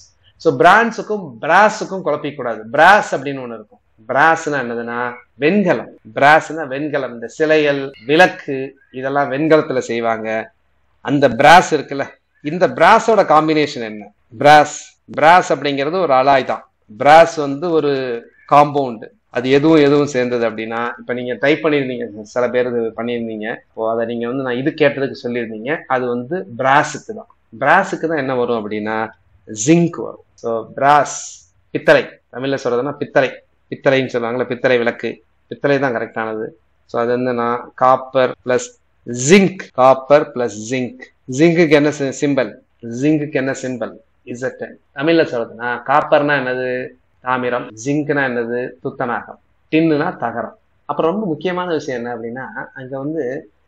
ஸோ பிரான்ஸுக்கும் பிராஸுக்கும் குழப்பிக்கூடாது. பிராஸ் அப்படின்னு ஒண்ணு இருக்கும். பிராஸ்னா என்னதுன்னா வெண்கலம். பிராஸ்னா வெண்கலம். இந்த சிலைகள், விளக்கு இதெல்லாம் வெண்கலத்துல செய்வாங்க. அந்த பிராஸ் இருக்குல்ல, இந்த பிராஸோட காம்பினேஷன் என்ன? பிராஸ் அப்படிங்கிறது ஒரு அலாய் தான். பிராஸ் வந்து ஒரு காம்பவுண்ட். அது எதுவும் சேர்ந்தது அப்படின்னா, இப்ப நீங்க டைப் பண்ணிருந்தீங்க, சில பேர் பண்ணியிருந்தீங்க. இப்போ அதை நீங்க வந்து நான் இது கேட்டதுக்கு சொல்லியிருந்தீங்க. அது வந்து பிராஸுக்கு தான். பிராஸுக்கு தான் என்ன வரும் அப்படின்னா ஜிங்க் வரும். ஸோ பிராஸ் பித்தளை, தமிழ்ல சொல்றதுன்னா பித்தளை. பித்தளைன்னு சொல்லுவாங்கல்ல, பித்தளை விளக்கு. பித்தளை தான் கரெக்டானது. ஸோ அது என்னன்னா copper plus zinc. Copper plus zinc. ஜிங்குக்கு என்ன சிம்பல்? ஜிங்குக்கு என்ன சிம்பல்? Z. தமிழ்ல சொல்றதுன்னா காப்பர்னா என்னது? தாமிரம். ஜிங்க்னா என்னது? துத்தநாகம். டின்னுனா தகரம். அப்புறம் ரொம்ப முக்கியமான விஷயம் என்ன அப்படின்னா, அங்க வந்து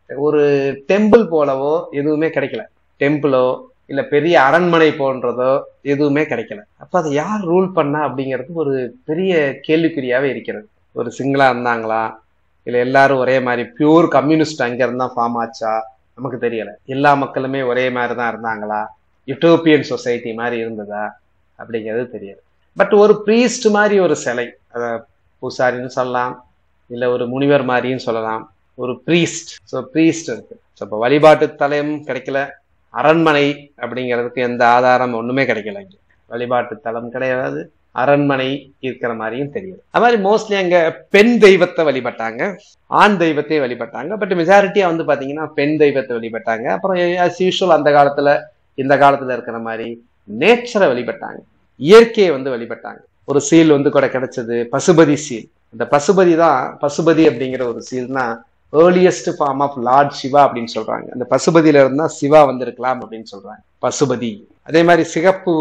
ஒரு டெம்பிள் போலவோ எதுவுமே கிடைக்கல. டெம்பிளோ இல்ல பெரிய அரண்மனை போன்றதோ எதுவுமே கிடைக்கல. அப்ப அதை யார் ரூல் பண்ணா அப்படிங்கிறது ஒரு பெரிய கேள்விக்குறியாவே இருக்கிறது. ஒரு சிங்களா இருந்தாங்களா, இல்ல எல்லாரும் ஒரே மாதிரி பியூர் கம்யூனிஸ்ட் அங்க இருந்தா ஃபார்ம் ஆச்சா நமக்கு தெரியல. எல்லா மக்களுமே ஒரே மாதிரி தான் இருந்தாங்களா, யூட்டோப்பியன் சொசைட்டி மாதிரி இருந்ததா அப்படிங்கிறது தெரியல. பட் ஒரு பிரீஸ்ட் மாதிரி ஒரு சிலை, அத பூசாரின்னு சொல்லலாம், இல்ல ஒரு முனிவர் மாதிரின்னு சொல்லலாம், ஒரு பிரீஸ்ட். ஸோ பிரீஸ்ட் இருக்கு. ஸோ இப்போ வழிபாட்டு தலம் கிடைக்கல, அரண்மனை அப்படிங்கிறதுக்கு எந்த ஆதாரம் ஒண்ணுமே கிடைக்கல. இங்க வழிபாட்டு தலம் கிடையாது, அரண்மனை இருக்கிற மாதிரியும் தெரியுது. அது மாதிரி மோஸ்ட்லி அங்க பெண் தெய்வத்தை வழிபட்டாங்க, ஆண் தெய்வத்தை வழிபட்டாங்க. பட் மெஜாரிட்டியா வந்து பாத்தீங்கன்னா பெண் தெய்வத்தை வழிபட்டாங்க. அப்புறம் as usual அந்த காலத்துல இந்த காலத்துல இருக்கிற மாதிரி நேச்சரை வழிபட்டாங்க, இயற்கையை வந்து வழிபட்டாங்க. ஒரு சீல் வந்து கூட கிடைச்சது, பசுபதி சீல். இந்த பசுபதி தான், பசுபதி அப்படிங்கிற ஒரு சீல்னா earliest form of lord Shiva அப்படின்னு சொல்றாங்க. அந்த பசுபதியில இருந்தா சிவா வந்திருக்கலாம் அப்படின்னு சொல்றாங்க, பசுபதி. அதே மாதிரி சிகப்பு,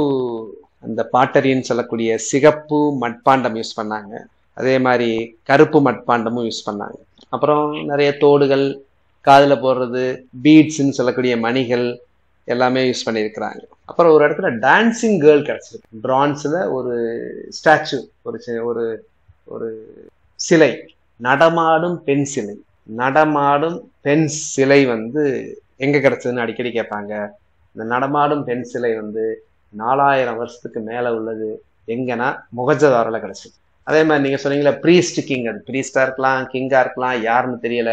அந்த பாட்டரின்னு சொல்லக்கூடிய சிகப்பு மட்பாண்டம் யூஸ் பண்ணாங்க. அதே மாதிரி கருப்பு மட்பாண்டமும் யூஸ் பண்ணாங்க. அப்புறம் நிறைய தோடுகள், காதுல போடுறது, பீட்ஸ்ன்னு சொல்லக்கூடிய மணிகள் எல்லாமே யூஸ் பண்ணியிருக்கிறாங்க. அப்புறம் ஒரு இடத்துல டான்சிங் கேர்ள் கிடைச்சிருக்கு. பிரான்ஸ்ல ஒரு ஸ்டாச்சு, ஒரு ஒரு சிலை, நடமாடும் பெண் சிலை. நடமாடும் பெண் சிலை வந்து எங்க கிடைச்சதுன்னு அடிக்கடி கேட்பாங்க. இந்த நடமாடும் பெண் சிலை வந்து 4000 வருஷத்துக்கு மேல உள்ளது. எங்கன்னா மொகஞ்சதாரோல கிடைச்சது. அதே மாதிரி நீங்க சொன்னீங்களா பிரீஸ்ட் கிங், அது பிரீஸ்டா இருக்கலாம், கிங்கா இருக்கலாம், யாருன்னு தெரியல.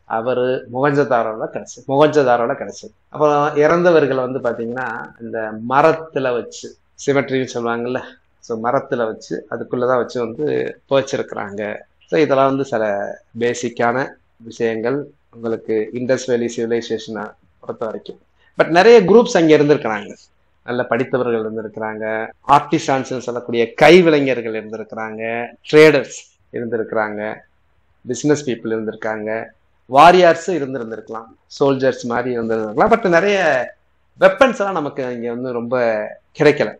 அவரு மொகஞ்சதாரோல கிடைச்சது. அப்புறம் இறந்தவர்களை வந்து பாத்தீங்கன்னா இந்த மரத்துல வச்சு, சிமெட்ரின்னு சொல்லுவாங்கல்ல, ஸோ மரத்துல வச்சு அதுக்குள்ளதான் வச்சு வந்து துவைச்சிருக்கிறாங்க. ஸோ இதெல்லாம் வந்து சில பேசிக்கான விஷயங்கள் உங்களுக்கு இண்டஸ் வேலி சிவிலைசேஷனை பொறுத்த வரைக்கும். பட் நிறைய குரூப்ஸ் அங்க இருந்திருக்கிறாங்க, நல்ல படித்தவர்கள் இருந்திருக்கிறாங்க, ஆர்டிசான்ஸ் சொல்லக்கூடிய கைவிளைஞர்கள் இருந்திருக்கிறாங்க, ட்ரேடர்ஸ் இருந்திருக்கிறாங்க, பிசினஸ் பீப்புள் இருந்திருக்காங்க, வாரியார்ஸ் இருந்திருந்திருக்கலாம், சோல்ஜர்ஸ் மாதிரி இருந்திருந்திருக்கலாம். பட் நிறைய வெப்பன்ஸ் எல்லாம் நமக்கு இங்க வந்து ரொம்ப கிடைக்கல.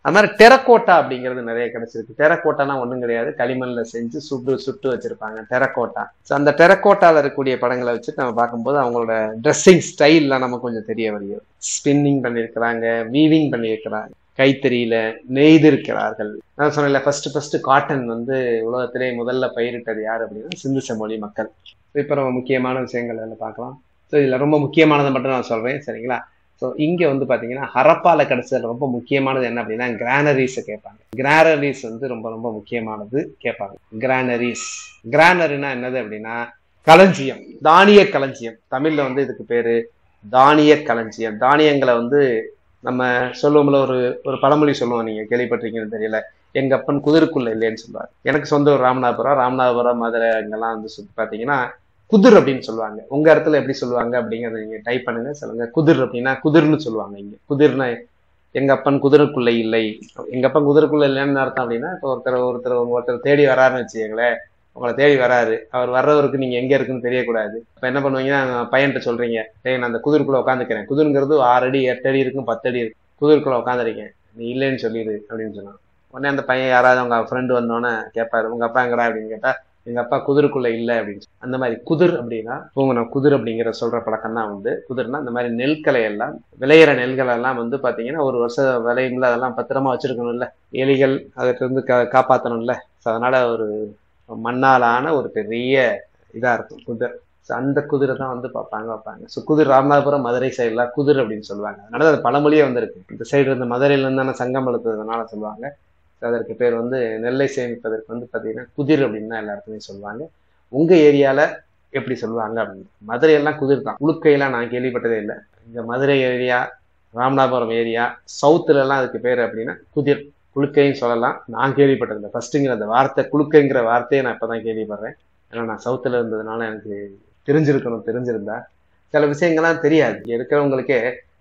அது மாதிரி டெரக்கோட்டா அப்படிங்கிறது நிறைய கிடைச்சிருக்கு. டெரக்கோட்டானா ஒண்ணும் கிடையாது, களிமண்ல செஞ்சு சுட்டு வச்சிருப்பாங்க, டெரக்கோட்டா. ஸோ அந்த டெரக்கோட்டால இருக்கக்கூடிய படங்களை வச்சுட்டு நம்ம பார்க்கும்போது அவங்களோட ட்ரெஸ்ஸிங் ஸ்டைல்லாம் நமக்கு கொஞ்சம் தெரிய வருகிறது. ஸ்பின்னிங் பண்ணியிருக்கிறாங்க, வீவிங் பண்ணியிருக்கிறாங்க, கைத்தறியில நெய்திருக்கிறார்கள். நான் சொன்னேன்ல, ஃபர்ஸ்ட் காட்டன் வந்து உலகத்திலே முதல்ல பயிரிட்டது யார் அப்படின்னா சிந்து சமவெளி மக்கள். இப்போ ரொம்ப முக்கியமான விஷயங்கள் அதில் பார்க்கலாம். ஸோ இதுல ரொம்ப முக்கியமானதை மட்டும் நான் சொல்றேன், சரிங்களா? ஸோ இங்க வந்து பாத்தீங்கன்னா ஹரப்பால கிடைச்சது ரொம்ப முக்கியமானது என்ன அப்படின்னா கிரானரிஸை கேட்பாங்க. கிரானரிஸ் வந்து ரொம்ப ரொம்ப முக்கியமானது கேட்பாங்க. கிரானரினா என்னது அப்படின்னா களஞ்சியம், தானிய களஞ்சியம். தமிழ்ல வந்து இதுக்கு பேரு தானிய களஞ்சியம். தானியங்களை வந்து நம்ம சொல்லுவோம்ல, ஒரு பழமொழி சொல்லுவோம், நீங்க கேள்விப்பட்டிருக்கீங்கன்னு தெரியல, எங்க அப்பன் குதிருக்குள்ள இல்லைன்னு சொல்லுவாரு. எனக்கு சொந்த ஒரு ராமநாதபுரம் மதுரை அங்கெல்லாம் வந்து சுத்தி பாத்தீங்கன்னா குதிர் அப்படின்னு சொல்லுவாங்க. உங்க இடத்துல எப்படி சொல்லுவாங்க அப்படிங்கறத நீங்க டைப் பண்ணுங்க, சொல்லுங்க. குதிர் அப்படின்னா குதிர்னு சொல்லுவாங்க. இங்க குதிர்னா எங்க அப்பன் குதிரைக்குள்ள இல்லை. எங்க அப்பன் குதிரைக்குள்ள இல்லைன்னு அர்த்தம் அப்படின்னா, இப்போ ஒருத்தர் தேடி வராருன்னு வச்சுக்கங்களேன், உங்களை தேடி வராரு, அவர் வர்றவருக்கு நீங்க எங்க இருக்குன்னு தெரியக்கூடாது. அப்ப என்ன பண்ணுவீங்கன்னா பையன்கிட்ட சொல்றீங்க, நான் அந்த குதிருக்குள்ள உட்காந்துக்கிறேன். குதிருங்கிறது 6 அடி 8 அடி இருக்கும், 10 அடி இருக்கும், குதிருக்குள்ள உட்காந்துருக்கேன், நீ இல்லைன்னு சொல்லிடு அப்படின்னு சொன்னான். உடனே அந்த பையன் யாராவது அவங்க ஃப்ரெண்டு வந்தோன்னே கேட்பாரு, உங்க அப்பா எங்கடா அப்படின்னு கேட்டா, எங்க அப்பா குதிருக்குள்ள இல்லை அப்படின்னு. அந்த மாதிரி குதிர் அப்படின்னா பூங்கன குதிர் அப்படிங்கிற சொல்ற பழக்கம் தான் உண்டு. குதிர்னா இந்த மாதிரி நெல்களை எல்லாம் விளையிற நெல்கள் எல்லாம் வந்து பாத்தீங்கன்னா ஒரு வருஷம் விளையும்ல, அதெல்லாம் பத்திரமா வச்சிருக்கணும்ல, எலிகள் அதற்கு இருந்து காப்பாற்றணும்ல. அதனால ஒரு மண்ணாலான ஒரு பெரிய இதா இருக்கும் குதிர். அந்த குதிரை தான் வந்து வைப்பாங்க. ஸோ குதிர் ராமநாதபுரம் மதுரை சைடுல குதிர் அப்படின்னு சொல்லுவாங்க. அதனால அது பழமொழியே வந்திருக்கு. இந்த சைடு இருந்து மதுரையில இருந்தான சங்கம் எழுத்துறதுனால சொல்லுவாங்க. அதற்கு பேர் வந்து நெல்லை சேமிப்பதற்கு வந்து பாத்தீங்கன்னா குதிர் அப்படின்னு தான் எல்லா இடத்துலையும் சொல்லுவாங்க. உங்க ஏரியால எப்படி சொல்லுவாங்க அப்படின்னு. மதுரையெல்லாம் குதிர் தான். உளுக்கையெல்லாம் நான் கேள்விப்பட்டதே இல்லை. இங்க மதுரை ஏரியா, ராமநாதபுரம் ஏரியா, சவுத்துல எல்லாம் அதுக்கு பேர் அப்படின்னா குதிர். குளுக்கைன்னு சொல்லலாம். நான் கேள்விப்பட்டதில்லை. ஃபர்ஸ்ட்டுங்கிற அந்த வார்த்தை குளுக்கைங்கிற வார்த்தையை நான் இப்பதான் கேள்விப்படுறேன். ஏன்னா நான் சவுத்துல இருந்ததுனால எனக்கு தெரிஞ்சிருந்தா சில விஷயங்கள்லாம் தெரியாது. இருக்கிறவங்களுக்கே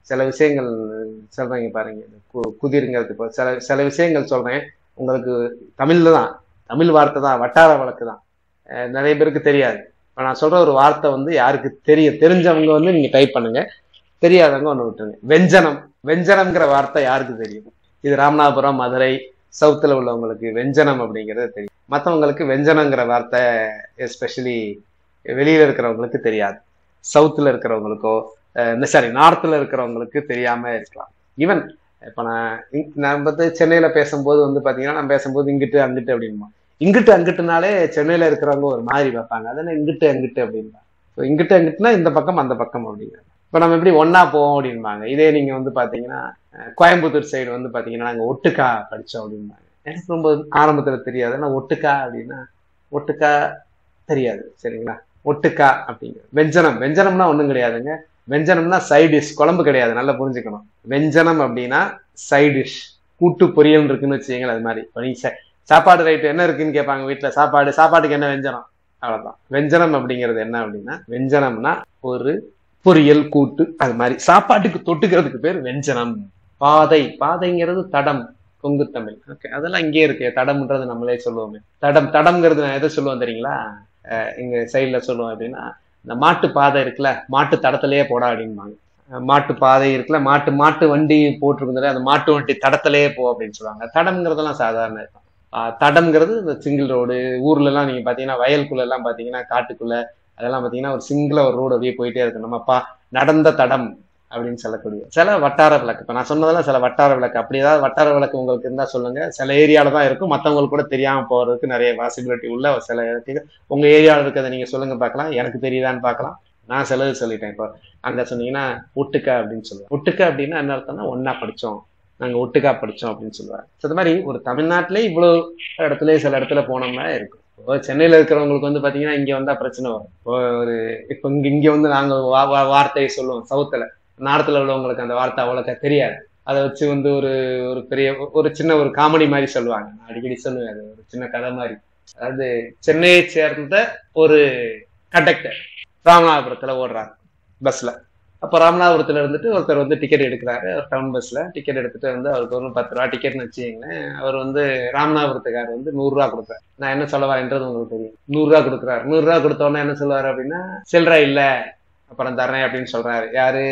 சில விஷயங்கள் சொல்றீங்க பாருங்க, குதிருங்கிறது. இப்போ சில விஷயங்கள் சொல்றேன் உங்களுக்கு, தமிழ்ல தான், தமிழ் வார்த்தை தான், வட்டார வழக்கு தான், நிறைய பேருக்கு தெரியாது. இப்போ நான் சொல்ற ஒரு வார்த்தை வந்து யாருக்கு தெரிஞ்சவங்க வந்து நீங்க டைப் பண்ணுங்க, தெரியாதவங்க ஒன்று விட்டுருங்க. வெஞ்சனம்ங்கிற வார்த்தை யாருக்கு தெரியும்? இது ராமநாதபுரம் மதுரை சவுத்துல உள்ளவங்களுக்கு வெஞ்சனம் அப்படிங்கிறது தெரியும். மற்றவங்களுக்கு வெஞ்சனங்கிற வார்த்தை எஸ்பெஷலி வெளியில இருக்கிறவங்களுக்கு தெரியாது. சவுத்துல இருக்கிறவங்களுக்கோ சாரி நார்த்ல இருக்கிறவங்களுக்கு தெரியாம இருக்கலாம். ஈவன் இப்ப நான் வந்து சென்னையில பேசும்போது வந்து பாத்தீங்கன்னா, நான் பேசும்போது இங்கிட்டு அங்கிட்டு அப்படின்பா. இங்கிட்டு அங்கிட்டுனாலே சென்னையில இருக்கிறவங்க ஒரு மாதிரி வைப்பாங்க. அதனால இங்கிட்டு அங்கிட்டு அப்படின்பா. இங்கிட்டு அங்கிட்டுனா இந்த பக்கம் அந்த பக்கம் அப்படிங்க. இப்ப நம்ம எப்படி ஒன்னா போவோம் அப்படின்பாங்க. இதே நீங்க வந்து பாத்தீங்கன்னா கோயம்புத்தூர் சைடு வந்து பாத்தீங்கன்னா நாங்க ஒட்டுக்கா படிச்சோம் அப்படின்பாங்க. எனக்கு ரொம்ப ஆரம்பத்துல தெரியாது. ஆனா ஒட்டுக்கா அப்படின்னா ஒட்டுக்கா தெரியாது. சரிங்களா? ஒட்டுக்கா அப்படிங்கிற வெஞ்சனம்னா ஒண்ணும் கிடையாதுங்க. வெஞ்சனம்னா சைட் டிஷ், குழம்பு கிடையாது. நல்லா புரிஞ்சுக்கணும். வெஞ்சனம் அப்படின்னா சைட் டிஷ், கூட்டு பொரியல் இருக்குன்னு வச்சுக்கீங்களா. அது மாதிரி இப்போ நீங்க சாப்பாடு ரைட்டு என்ன இருக்குன்னு கேட்பாங்க வீட்டுல. சாப்பாட்டுக்கு என்ன வெஞ்சனம், அவ்வளவுதான். வெஞ்சனம் அப்படிங்கிறது என்ன அப்படின்னா, வெஞ்சனம்னா ஒரு பொரியல் கூட்டு, அது மாதிரி சாப்பாட்டுக்கு தொட்டுக்கிறதுக்கு பேர் வெஞ்சனம். பாதைங்கிறது தடம், கொங்கு தமிழ். ஓகே, அதெல்லாம் இங்கே இருக்கு. தடம்ன்றது நம்மளே சொல்லுவோமே. தடம்ங்கிறது நான் எதை சொல்லுவோம் தெரியுங்களா? எங்க சைட்ல சொல்லுவோம் அப்படின்னா, இந்த மாட்டு பாதை இருக்குல்ல, மாட்டு தடத்திலேயே போடா அப்படின்பாங்க. மாட்டு பாதை இருக்குல்ல, மாட்டு வண்டி போட்டிருக்குதுல, அந்த மாட்டு வண்டி தடத்திலேயே போ அப்படின்னு சொல்லுவாங்க. தடம்ங்கிறதெல்லாம் சாதாரண இருக்கும். தடம்ங்கிறது இந்த சிங்கிள் ரோடு. ஊர்ல எல்லாம் நீங்க பாத்தீங்கன்னா வயலுக்குள்ள எல்லாம் பாத்தீங்கன்னா காட்டுக்குள்ள அதெல்லாம் பாத்தீங்கன்னா ஒரு சிங்கிளா ஒரு ரோடு அப்படியே போயிட்டே இருக்கு. நம்மப்பா நடந்த தடம் அப்படின்னு சொல்லக்கூடிய சில வட்டார விளக்கு. இப்ப நான் சொன்னதெல்லாம் சில வட்டார விளக்கு. அப்படி ஏதாவது வட்டார விளக்கு உங்களுக்கு இருந்தா சொல்லுங்க. சில ஏரியால தான் இருக்கும், மற்றவங்களுக்கு கூட தெரியாம போறதுக்கு நிறைய பாசிபிலிட்டி உள்ள சில இடத்துக்கு. உங்க ஏரியாவில் இருக்கிறத நீங்க சொல்லுங்க பார்க்கலாம், எனக்கு தெரியுதான்னு பார்க்கலாம். நான் சிலது சொல்லிட்டேன். இப்போ அங்க சொன்னீங்கன்னா ஒட்டுக்கா அப்படின்னு சொல்லுவேன். ஒட்டுக்கா அப்படின்னா என்ன அர்த்தம்னா ஒன்னா படிச்சோம், நாங்க ஒட்டுக்கா படிச்சோம் அப்படின்னு சொல்லுவாங்க. அது மாதிரி ஒரு தமிழ்நாட்டிலே இவ்வளவு இடத்துல சில இடத்துல போனோம்னா இருக்கும். சென்னையில இருக்கிறவங்களுக்கு வந்து பாத்தீங்கன்னா இங்க வந்தா பிரச்சனை வரும். இப்ப இங்க வந்து நாங்க வார்த்தையை சொல்லுவோம் சவுத்துல. நார்த்ல உள்ளவங்களுக்கு அந்த வார்த்தை அவ்வளோக்கா தெரியாது. அதை வச்சு வந்து ஒரு பெரிய ஒரு சின்ன ஒரு காமெடி மாதிரி சொல்லுவாங்க. நான் அடிக்கடி சொல்லுவேன், அது ஒரு சின்ன கதை மாதிரி. அதாவது சென்னையை சேர்ந்த ஒரு கண்டக்டர் ராமநாதபுரத்துல ஓடுறாரு பஸ்ல. அப்ப ராமநாதபுரத்துல இருந்துட்டு ஒருத்தர் வந்து டிக்கெட் எடுக்கிறாரு. ஒரு டவுன் பஸ்ல டிக்கெட் எடுத்துட்டு வந்து அவருக்கு ஒரு 10 ரூபா டிக்கெட்னு வச்சுக்கீங்களேன். அவர் வந்து ராமநாதபுரத்துக்காரர் வந்து 100 ரூபா கொடுப்பாரு. நான் என்ன சொல்ல வரேன்றது உங்களுக்கு தெரியும். 100 ரூபா கொடுக்குறாரு. 100 ரூபா கொடுத்தோன்னே என்ன சொல்லுவாரு அப்படின்னா, சில்லறை இல்ல அப்புறம் தர்றேன் அப்படின்னு சொல்றாரு. யாரு?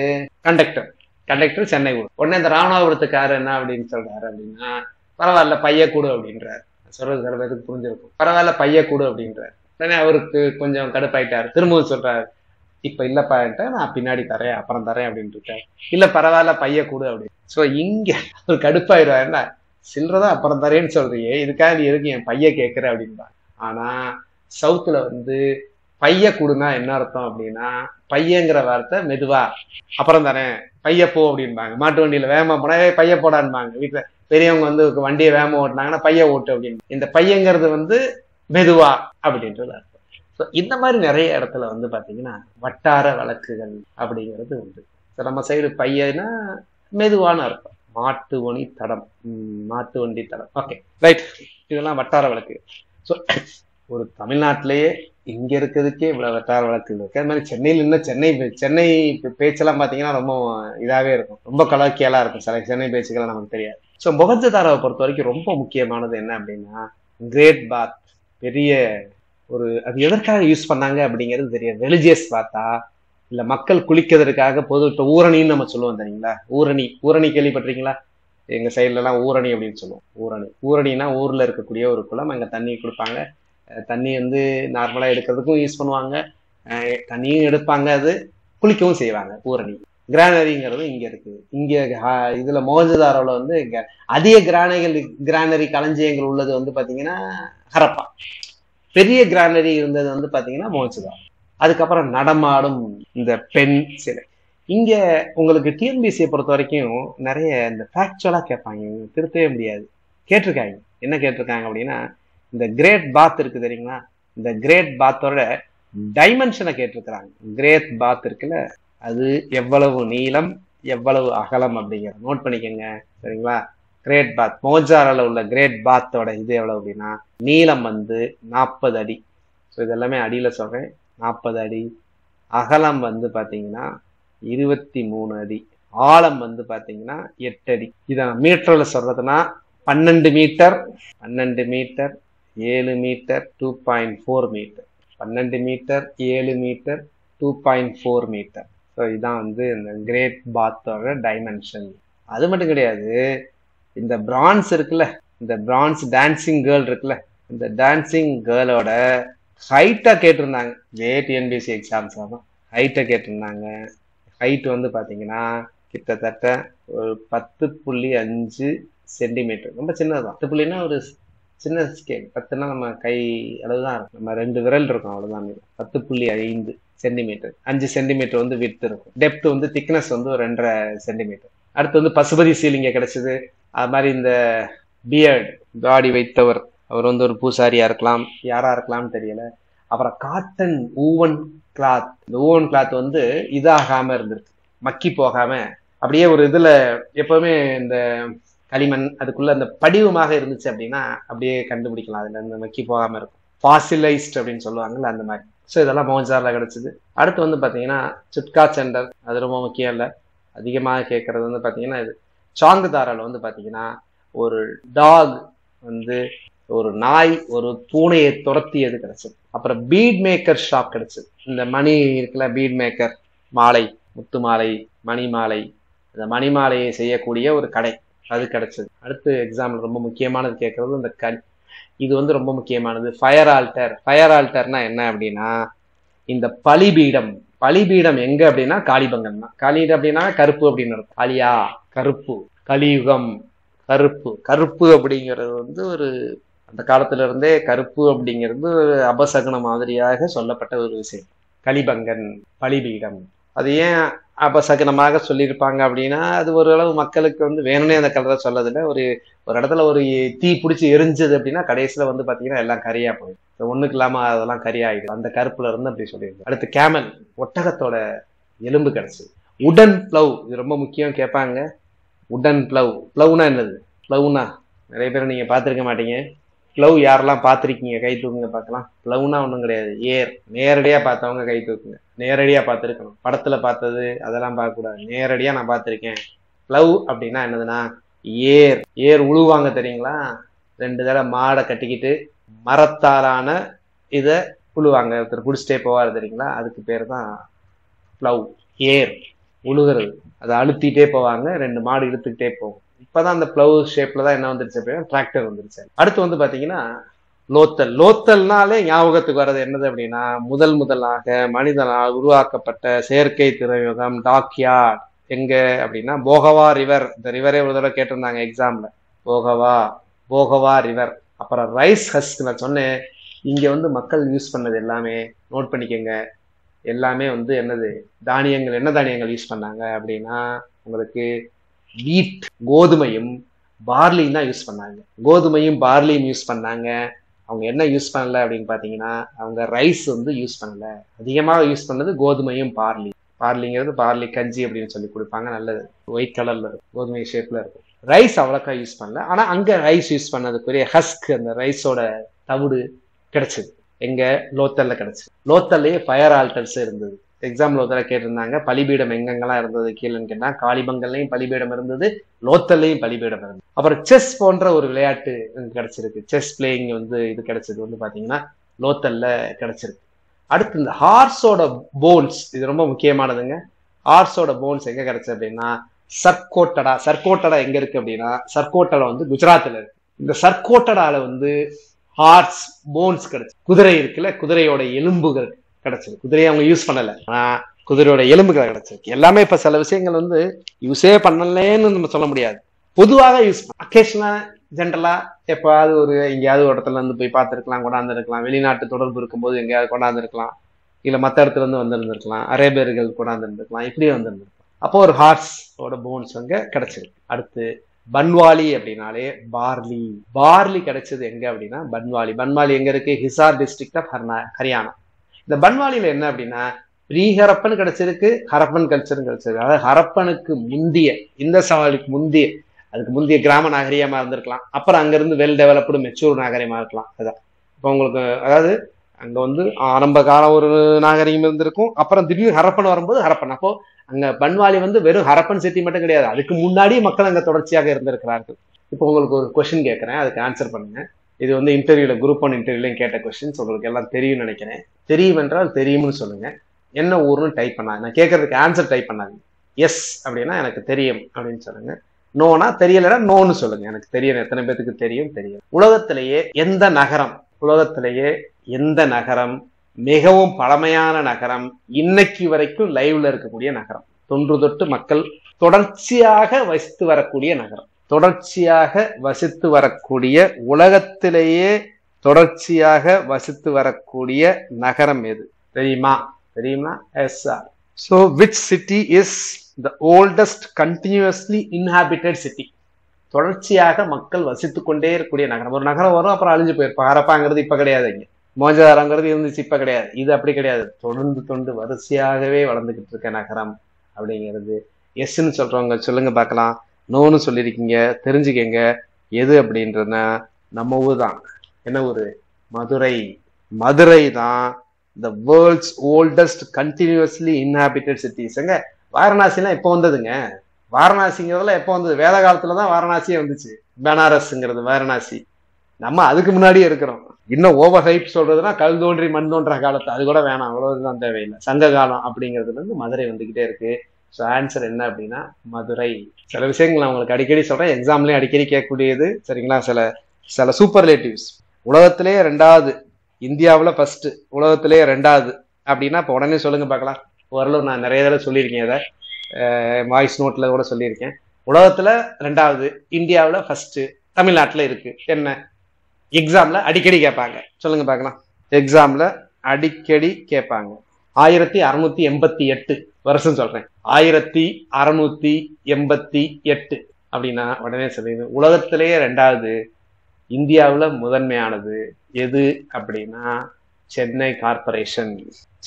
கண்டக்டர் சென்னை ஊர். உடனே இந்த ராமநாதபுரத்துக்காரர் என்ன அப்படின்னு சொல்றாரு அப்படின்னா, பரவாயில்ல பைய கூடு அப்படின்றாரு. சொல்றது சில பேருக்கு புரிஞ்சிருக்கும். பரவாயில்ல பைய கூடு அப்படின்றாரு. உடனே அவருக்கு கொஞ்சம் கடுப்பாயிட்டாரு. திரும்பவும் சொல்றாரு, இப்ப இல்லப்பா நான் பின்னாடி தரேன் அப்புறம் தரேன் அப்படின்னு இருக்காரு. இல்ல பரவாயில்ல பைய கூடு அப்படின்னு. சோ இங்க ஒரு கடுப்பாயிடுவாரு. என்ன சில்லறதான் அப்புறம் தரேன்னு சொல்றீங்க, இதுக்காக நீ எதுக்கு என் பைய கேட்கிற அப்படின்பா. ஆனா சவுத்துல வந்து பைய கூடுனா என்ன அர்த்தம் அப்படின்னா, பையங்கிற வார்த்தை மெதுவா அப்புறம் தரேன் பைய போ அப்படின்பாங்க. மாட்டு வண்டியில வேகமா போனா பைய போடான்பாங்க. வீட்டுல பெரியவங்க வந்து வண்டியை வேகமா ஓட்டினாங்கன்னா பைய ஓட்டு அப்படின்னு. இந்த பையங்கிறது வந்து மெதுவா அப்படின்றது அர்த்தம். இந்த மாதிரி நிறைய இடத்துல வந்து பாத்தீங்கன்னா வட்டார வழக்குகள் அப்படிங்கிறது உண்டு. நம்ம சைடு பையனா மெதுவான அர்த்தம். மாட்டு வண்டி தடம். ஓகே ரைட், இதெல்லாம் வட்டார வழக்கு. ஸோ ஒரு தமிழ்நாட்டிலேயே இங்க இருக்கிறதுக்கே இவ்வளவு வட்டார வழக்குகள் இருக்கு. அது மாதிரி சென்னையில இன்னும் சென்னை பேச்செல்லாம் பாத்தீங்கன்னா ரொம்ப இதாவே இருக்கும், ரொம்ப கலர்க்கியலா இருக்கும். சில சென்னை பேச்சுக்கெல்லாம் நமக்கு தெரியாது. ஸோ மொஹஞ்சதாரோவை பொறுத்த வரைக்கும் ரொம்ப முக்கியமானது என்ன அப்படின்னா, கிரேட் பாத், பெரிய ஒரு, அது எதற்காக யூஸ் பண்ணாங்க அப்படிங்கிறது தெரியாது. ரிலிஜியஸ் பாத்தா இல்ல மக்கள் குளிக்கிறதுக்காக பொது. இப்ப ஊரணின்னு நம்ம சொல்லுவோம் தெரியுங்களா? ஊரணி கேள்விப்பட்டிருக்கீங்களா? எங்க சைட்ல எல்லாம் ஊரணி அப்படின்னு சொல்லுவோம். ஊரணினா ஊர்ல இருக்கக்கூடிய ஒரு குளம். அங்க தண்ணி கொடுப்பாங்க. தண்ணி வந்து நார்மலா எடுக்கிறதுக்கும் யூஸ் பண்ணுவாங்க. தண்ணியும் எடுப்பாங்க, அது குளிக்கவும் செய்வாங்க. ஊரணி. கிரானரிங்கிறது இங்க இருக்கு. இங்க இதுல மோகஞ்சதாரோல வந்து இங்க அதிக கிரானரி களஞ்சியங்கள் உள்ளது வந்து பாத்தீங்கன்னா ஹரப்பா. பெரிய கிரானரி இருந்தது வந்து பாத்தீங்கன்னா மோகஞ்சதாரோ. அதுக்கப்புறம் நடமாடும் இந்த பெண் சிலை. இங்க உங்களுக்கு டிஎன்பிசியை பொறுத்த வரைக்கும் நிறைய இந்த ஃபேக்சுவலா கேட்பாங்க, திருத்தவே முடியாது. கேட்டிருக்காங்க. என்ன கேட்டிருக்காங்க அப்படின்னா, இந்த கிரேட் பாத் இருக்கு தெரியுங்களா, இந்த கிரேட் பாத்தோட டைமென்ஷனை கேட்டிருக்கிறாங்க. கிரேட் பாத் இருக்குல்ல, அது எவ்வளவு நீளம் எவ்வளவு அகலம் அப்படிங்கிற நோட் பண்ணிக்கோங்க, சரிங்களா. கிரேட் பாத் மோகஞ்சதாரோல உள்ள கிரேட் பாத்தோட இது எவ்வளவு அப்படின்னா, நீளம் வந்து 40 அடி. ஸோ இதெல்லாமே அடியில சொல்றேன். 40 அடி. அகலம் வந்து பாத்தீங்கன்னா 23 அடி. ஆழம் வந்து பாத்தீங்கன்னா 8 அடி. இத மீட்டர்ல சொல்றதுன்னா 12 metre 7 metre 2.4 metre. 12 metre 7 metre 2.4 metre. So இதான் வந்து இந்த கிரேட் பாத்தோட டைமென்ஷன். அது மட்டும் கிடையாது, இந்த பிரான்ஸ் இருக்குல்ல, இந்த பிரான்ஸ் டான்சிங் கேர்ள் இருக்குல்ல, இந்த டான்சிங் கேர்ளோட ஹைட்டா கேட்டிருந்தாங்க. டிஎன்பிசி எக்ஸாம்ஸ் தான் ஹைட்டை கேட்டிருந்தாங்க. ஹைட் வந்து பாத்தீங்கன்னா கிட்டத்தட்ட ஒரு 10.5 சென்டிமீட்டர். ரொம்ப சின்னதுதான். 10 ஒரு சின்ன ஸ்கேல். 10னா நம்ம கை அளவுதான் இருக்கும். நம்ம 2 விரல் இருக்கும், அவ்வளவுதான். 10.5 சென்டிமீட்டர். 5 சென்டிமீட்டர் வந்து விட்த் இருக்கும். டெப்த் வந்து திக்னஸ் வந்து ஒரு 2.5 சென்டிமீட்டர். அடுத்து வந்து பசுபதி சீலிங்க கிடைச்சது. அது மாதிரி இந்த பியர்ட் தாடி வைத்தவர், அவர் வந்து ஒரு பூசாரியா இருக்கலாம், யாரா இருக்கலாம்னு தெரியல. அப்புறம் காட்டன் ஊவன் கிளாத். இந்த ஊவன் கிளாத் வந்து இதாகாம இருந்திருக்கு, மக்கி போகாம அப்படியே ஒரு இதுல எப்பவுமே இந்த களிமண் அதுக்குள்ள அந்த படிவமாக இருந்துச்சு அப்படின்னா அப்படியே கண்டுபிடிக்கலாம், அதுல இந்த மக்கி போகாம இருக்கும். ஃபாசிலைஸ்ட் அப்படின்னு சொல்லுவாங்கல்ல, அந்த மாதிரி. ஸோ இதெல்லாம் மோகஞ்சதாரோல கிடைச்சது. அடுத்து வந்து பாத்தீங்கன்னா சுட்கா சென்டர். அது ரொம்ப முக்கியம் இல்லை, அதிகமாக கேட்கறது வந்து பாத்தீங்கன்னா இது சாங்குதாரால வந்து பாத்தீங்கன்னா ஒரு டாக் வந்து, ஒரு நாய் ஒரு பூனையை துரத்தியது கிடைச்சது. அப்புறம் பீட் மேக்கர் ஷாப் கிடைச்சது. இந்த மணி இருக்குல்ல, பீட் மேக்கர், மாலை, முத்து மாலை, மணி மாலை, இந்த மணி மாலையை செய்யக்கூடிய ஒரு கடை, அது கிடைச்சது. அடுத்து எக்ஸாம்பிள் ரொம்ப முக்கியமானது கேட்கறது இந்த இது வந்து ரொம்ப முக்கியமானது, ஃபயர் ஆல்டர். ஃபயர் ஆல்டர்னா என்ன அப்படின்னா, இந்த பலிபீடம் எங்க அப்படின்னா காளிபங்கன் தான். காளி அப்படின்னா கருப்பு அப்படின்னு அர்த்தம். காளியா கருப்பு, கலியுகம் கருப்பு அப்படிங்கிறது வந்து ஒரு அந்த காலத்துல இருந்தே கருப்பு அப்படிங்கிறது ஒரு அபசகுன மாதிரியாக சொல்லப்பட்ட ஒரு விஷயம். கலிபங்கன், பலிபீடம். அது ஏன் அபசகுனமாக சொல்லியிருப்பாங்க அப்படின்னா, அது ஓரளவு மக்களுக்கு வந்து வேணும்னே அந்த கலரை சொல்லதில்லை. ஒரு இடத்துல ஒரு தீ பிடிச்சி எரிஞ்சது அப்படின்னா கடைசியில வந்து பாத்தீங்கன்னா எல்லாம் கரியா போயிடும். ஒண்ணுக்கு இல்லாம அதெல்லாம் கரியாயிடும். அந்த கருப்புல இருந்து அப்படி சொல்லியிருக்கு. அடுத்து கேமல், ஒட்டகத்தோட எலும்பு கிடைச்சது. உடன் பிளவ், இது ரொம்ப முக்கியம், கேட்பாங்க. உடன் பிளவ். பிளவுனா என்னது? பிளவுனா நிறைய பேர் நீங்க பாத்திருக்க மாட்டீங்க. பிளவ் யாரெல்லாம் பார்த்திருக்கீங்க கை தூக்குங்க பார்க்கலாம். பிளவுனா ஒன்றும் கிடையாது, ஏர். நேரடியா பார்த்தவங்க கை தூக்குங்க. நேரடியா பார்த்துருக்கணும். படத்துல பார்த்தது அதெல்லாம் பார்க்க கூடாது, நேரடியா நான் பார்த்திருக்கேன். பிளவ் அப்படின்னா என்னதுன்னா ஏர் உழுவாங்க தெரியுங்களா? 2 தடவை மாடை கட்டிக்கிட்டு மரத்தாலான இத உழுவாங்க, ஒருத்தர் குடிச்சிட்டே போவாரு தெரியுங்களா? அதுக்கு பேர் தான் பிளவ். ஏர் உழுகிறது, அதை அழுத்திட்டே போவாங்க, 2 மாடு இழுத்துக்கிட்டே போகும். இப்பதான் அந்த பிளவ் ஷேப்ல தான் என்ன வந்துருச்சு அப்படின்னா டிராக்டர் வந்துருச்சு. அடுத்து வந்து பாத்தீங்கன்னா லோத்தல்னாலே ஞாபகத்துக்கு வர்றது என்னது அப்படின்னா, முதலாக மனிதனால் உருவாக்கப்பட்ட செயற்கை துறைமுகம் டாக்யார்ட் எங்க அப்படின்னா போகவா ரிவர். இந்த ரிவரே ஒரு தடவை கேட்டிருந்தாங்க எக்ஸாம்ல, போகவா ரிவர். அப்புறம் ரைஸ் ஹஸ்க் நான் சொன்னேன். இங்க வந்து மக்கள் யூஸ் பண்ணது எல்லாமே நோட் பண்ணிக்கோங்க. எல்லாமே வந்து என்னது தானியங்கள், என்ன தானியங்கள் யூஸ் பண்ணாங்க அப்படின்னா, உங்களுக்கு வீட், கோதுமையும் பார்லியும் தான் யூஸ் பண்ணாங்க. கோதுமையும் பார்லியும் யூஸ் பண்ணாங்க. அவங்க என்ன யூஸ் பண்ணல அப்படின்னு பாத்தீங்கன்னா, அவங்க ரைஸ் வந்து யூஸ் பண்ணல. அதிகமாக யூஸ் பண்ணது கோதுமையும் பார்லி. பார்லிங்கிறது பார்லி கஞ்சி அப்படின்னு சொல்லி கொடுப்பாங்க, நல்லது, ஒயிட் கலர்ல இருக்கும், கோதுமை ஷேப்ல இருக்கும். ரைஸ் அவ்வளோக்கா யூஸ் பண்ணல. ஆனா அங்க ரைஸ் யூஸ் பண்ணதுக்குரிய ஹஸ்க், அந்த ரைஸோட தவிடு கிடைச்சது. எங்க லோத்தல்ல கிடைச்சது. லோத்தல்லையே ஃபயர் ஆல்டர்ஸ் இருந்தது. எக்ஸாம்பிள் ஒரு தடவை கேட்டிருந்தாங்க, பலிபீடம் எங்கெங்கெல்லாம் இருந்தது கீழேன்னு கேட்டா, காளிபங்கல்லையும் பலிபீடம் இருந்தது, லோத்தல்லையும் பலிபீடம் இருந்தது. அப்புறம் செஸ் போன்ற ஒரு விளையாட்டு கிடைச்சிருக்கு. செஸ் பிளேயிங் வந்து இது கிடைச்சது வந்து பாத்தீங்கன்னா லோத்தல்ல கிடைச்சிருக்கு. அடுத்து இந்த ஹார்ஸோட போன்ஸ், இது ரொம்ப முக்கியமானதுங்க. ஹார்ஸோட போன்ஸ் எங்க கிடைச்சது அப்படின்னா சர்கோட்டடா. சர்கோட்டடா எங்க இருக்கு அப்படின்னா, சர்கோட்டடா வந்து குஜராத்ல இருக்கு. இந்த சர்கோட்டடால வந்து ஹார்ட்ஸ் போன்ஸ் கிடைச்சு, குதிரை இருக்குல்ல, குதிரையோட எலும்புகள் கிடைச்சது. குதிரையை அவங்க யூஸ் பண்ணல, ஆனா குதிரையோட எலும்புகளை கிடைச்சிருக்கு. எல்லாமே இப்ப சில விஷயங்கள் வந்து யூஸே பண்ணலன்னு நம்ம சொல்ல முடியாது, பொதுவாக யூஸ் அக்கேஷனா ஜென்ரலா எப்பாவது ஒரு எங்கேயாவது ஒரு இடத்துல இருந்து போய் பார்த்துருக்கலாம், கொண்டாந்து இருக்கலாம். வெளிநாட்டு தொடர்பு இருக்கும்போது எங்கேயாவது கொண்டாந்து இருக்கலாம், இல்ல மத்த இடத்துல இருந்து வந்திருந்திருக்கலாம், அரேபியர்கள் கொண்டாந்து இருந்திருக்கலாம், இப்படியே வந்திருந்திருக்கலாம். அப்போ ஒரு ஹார்ஸோட போன்ஸ் அங்க கிடைச்சிருக்கு. அடுத்து பன்வாலி அப்படின்னாலே பார்லி. பார்லி கிடைச்சது எங்க அப்படின்னா பன்வாலி. பன்வாலி எங்க இருக்கு? Hisar district of Haryana. இந்த பன்வாலியில என்ன அப்படின்னா ப்ரீ ஹரப்பன் கிடைச்சிருக்கு, ஹரப்பன் கல்ச்சரும் கிடைச்சிருக்கு. அதாவது ஹரப்பனுக்கு முந்திய, இந்த சவாலுக்கு முந்திய, அதுக்கு முந்தைய கிராம நாகரிகமா இருந்திருக்கலாம். அப்புறம் அங்கிருந்து வெல் டெவலப்டு மெச்சூர் நாகரிகமா இருக்கலாம். அதான் இப்போ உங்களுக்கு, அதாவது அங்க வந்து ஆரம்ப காலம் ஒரு நாகரிகம் இருந்திருக்கும், அப்புறம் திடீர்னு ஹரப்பன் வரும்போது ஹரப்பன். அப்போ அங்க பன்வாலி வந்து வெறும் ஹரப்பன் சிட்டி மட்டும் கிடையாது, அதுக்கு முன்னாடி மக்கள் அங்க தொடர்ச்சியாக இருந்திருக்கிறார்கள். இப்போ உங்களுக்கு ஒரு கொஸ்டின் கேட்கறேன், அதுக்கு ஆன்சர் பண்ணுங்க. இது வந்து இன்டர்வியூல, குரூப் 1 இன்டர்வியூலையும் கேட்ட கொஸ்டின்ஸ், உங்களுக்கு எல்லாம் தெரியும் நினைக்கிறேன். தெரியும் என்றால் தெரியும்னு சொல்லுங்க, என்ன ஊர்னு டைப் பண்ணாங்க. நான் கேட்கறதுக்கு ஆன்சர் டைப் பண்ணாங்க. எஸ் அப்படின்னா எனக்கு தெரியும் அப்படின்னு சொல்லுங்க, நோனா தெரியலன்னா நோன்னு சொல்லுங்க. எனக்கு தெரியும், எத்தனை பேருக்கு தெரியும் தெரியும். உலகத்திலேயே எந்த நகரம், உலகத்திலேயே எந்த நகரம் மிகவும் பழமையான நகரம், இன்னைக்கு வரைக்கும் லைவ்ல இருக்கக்கூடிய நகரம், தொன்று தொட்டு மக்கள் தொடர்ச்சியாக வசித்து வரக்கூடிய நகரம், தொடர்ச்சியாக வசித்து வரக்கூடிய, உலகத்திலேயே தொடர்ச்சியாக வசித்து வரக்கூடிய நகரம் எது தெரியுமா? தெரியுமா? Yes sir. So which city is the oldest continuously inhabited city? தொடர்ச்சியாக மக்கள் வசித்துக் கொண்டே இருக்கக்கூடிய நகரம். ஒரு நகரம் வரும், அப்புறம் அழிஞ்சு போயிருப்பா. ஹரப்பாங்கிறது இப்ப கிடையாது, இங்க மோஜாதாரங்கிறது இருந்துச்சு, இப்ப கிடையாது. இது அப்படி கிடையாது, தொடர்ந்து தொண்டு வரிசையாகவே வளர்ந்துகிட்டு இருக்க நகரம் அப்படிங்கிறது. எஸ்ன்னு சொல்றவங்க சொல்லுங்க பார்க்கலாம், நோன்னு சொல்லியிருக்கீங்க, தெரிஞ்சுக்கங்க எது அப்படின்றதுனா நம்ம ஊர் தான். என்ன ஊரு? மதுரை. மதுரை தான் the world's oldest continuously inhabited cities. வாரணாசிலாம் எப்போ வந்ததுங்க? வாரணாசிங்கிறதுல எப்போ வந்தது? வேத காலத்துலதான் வாரணாசியே வந்துச்சு. பனாரஸ்ங்கிறது வாரணாசி. நம்ம அதுக்கு முன்னாடியே இருக்கிறோம். இன்னும் ஓவர் ஹைப் சொல்றதுன்னா கல் தோன்றி மண் தோன்ற காலத்து, அது கூட வேணாம், அவ்வளவுதான் தேவையில்லை. சங்க காலம் அப்படிங்கிறதுல இருந்து மதுரை வந்துகிட்டே இருக்கு. ஸோ ஆன்சர் என்ன அப்படின்னா மதுரை. சில விஷயங்கள் நான் உங்களுக்கு அடிக்கடி சொல்றேன், எக்ஸாம்லயும் அடிக்கடி கேட்கக்கூடியது, சரிங்களா? சில சூப்பர்லேட்டிவ்ஸ். உலகத்திலேயே 2வது, இந்தியாவில் ஃபர்ஸ்ட், உலகத்திலேயே 2வது அப்படின்னா இப்போ உடனே சொல்லுங்க பார்க்கலாம். ஓரளவு நான் நிறைய தடவை சொல்லியிருக்கேன், அதை வாய்ஸ் நோட்ல கூட சொல்லியிருக்கேன். உலகத்துல 2வது, இந்தியாவில் ஃபர்ஸ்ட், தமிழ்நாட்டில் இருக்கு. என்ன? எக்ஸாம்ல அடிக்கடி கேட்பாங்க, சொல்லுங்க பார்க்கலாம். எக்ஸாம்ல அடிக்கடி கேட்பாங்க. 1688 வருஷம் சொல்றேன், 1688 அப்படின்னா உடனே சொல்லுங்க. உலகத்திலேயே 2வது, இந்தியாவில் முதன்மையானது எது அப்படின்னா சென்னை கார்பரேஷன்,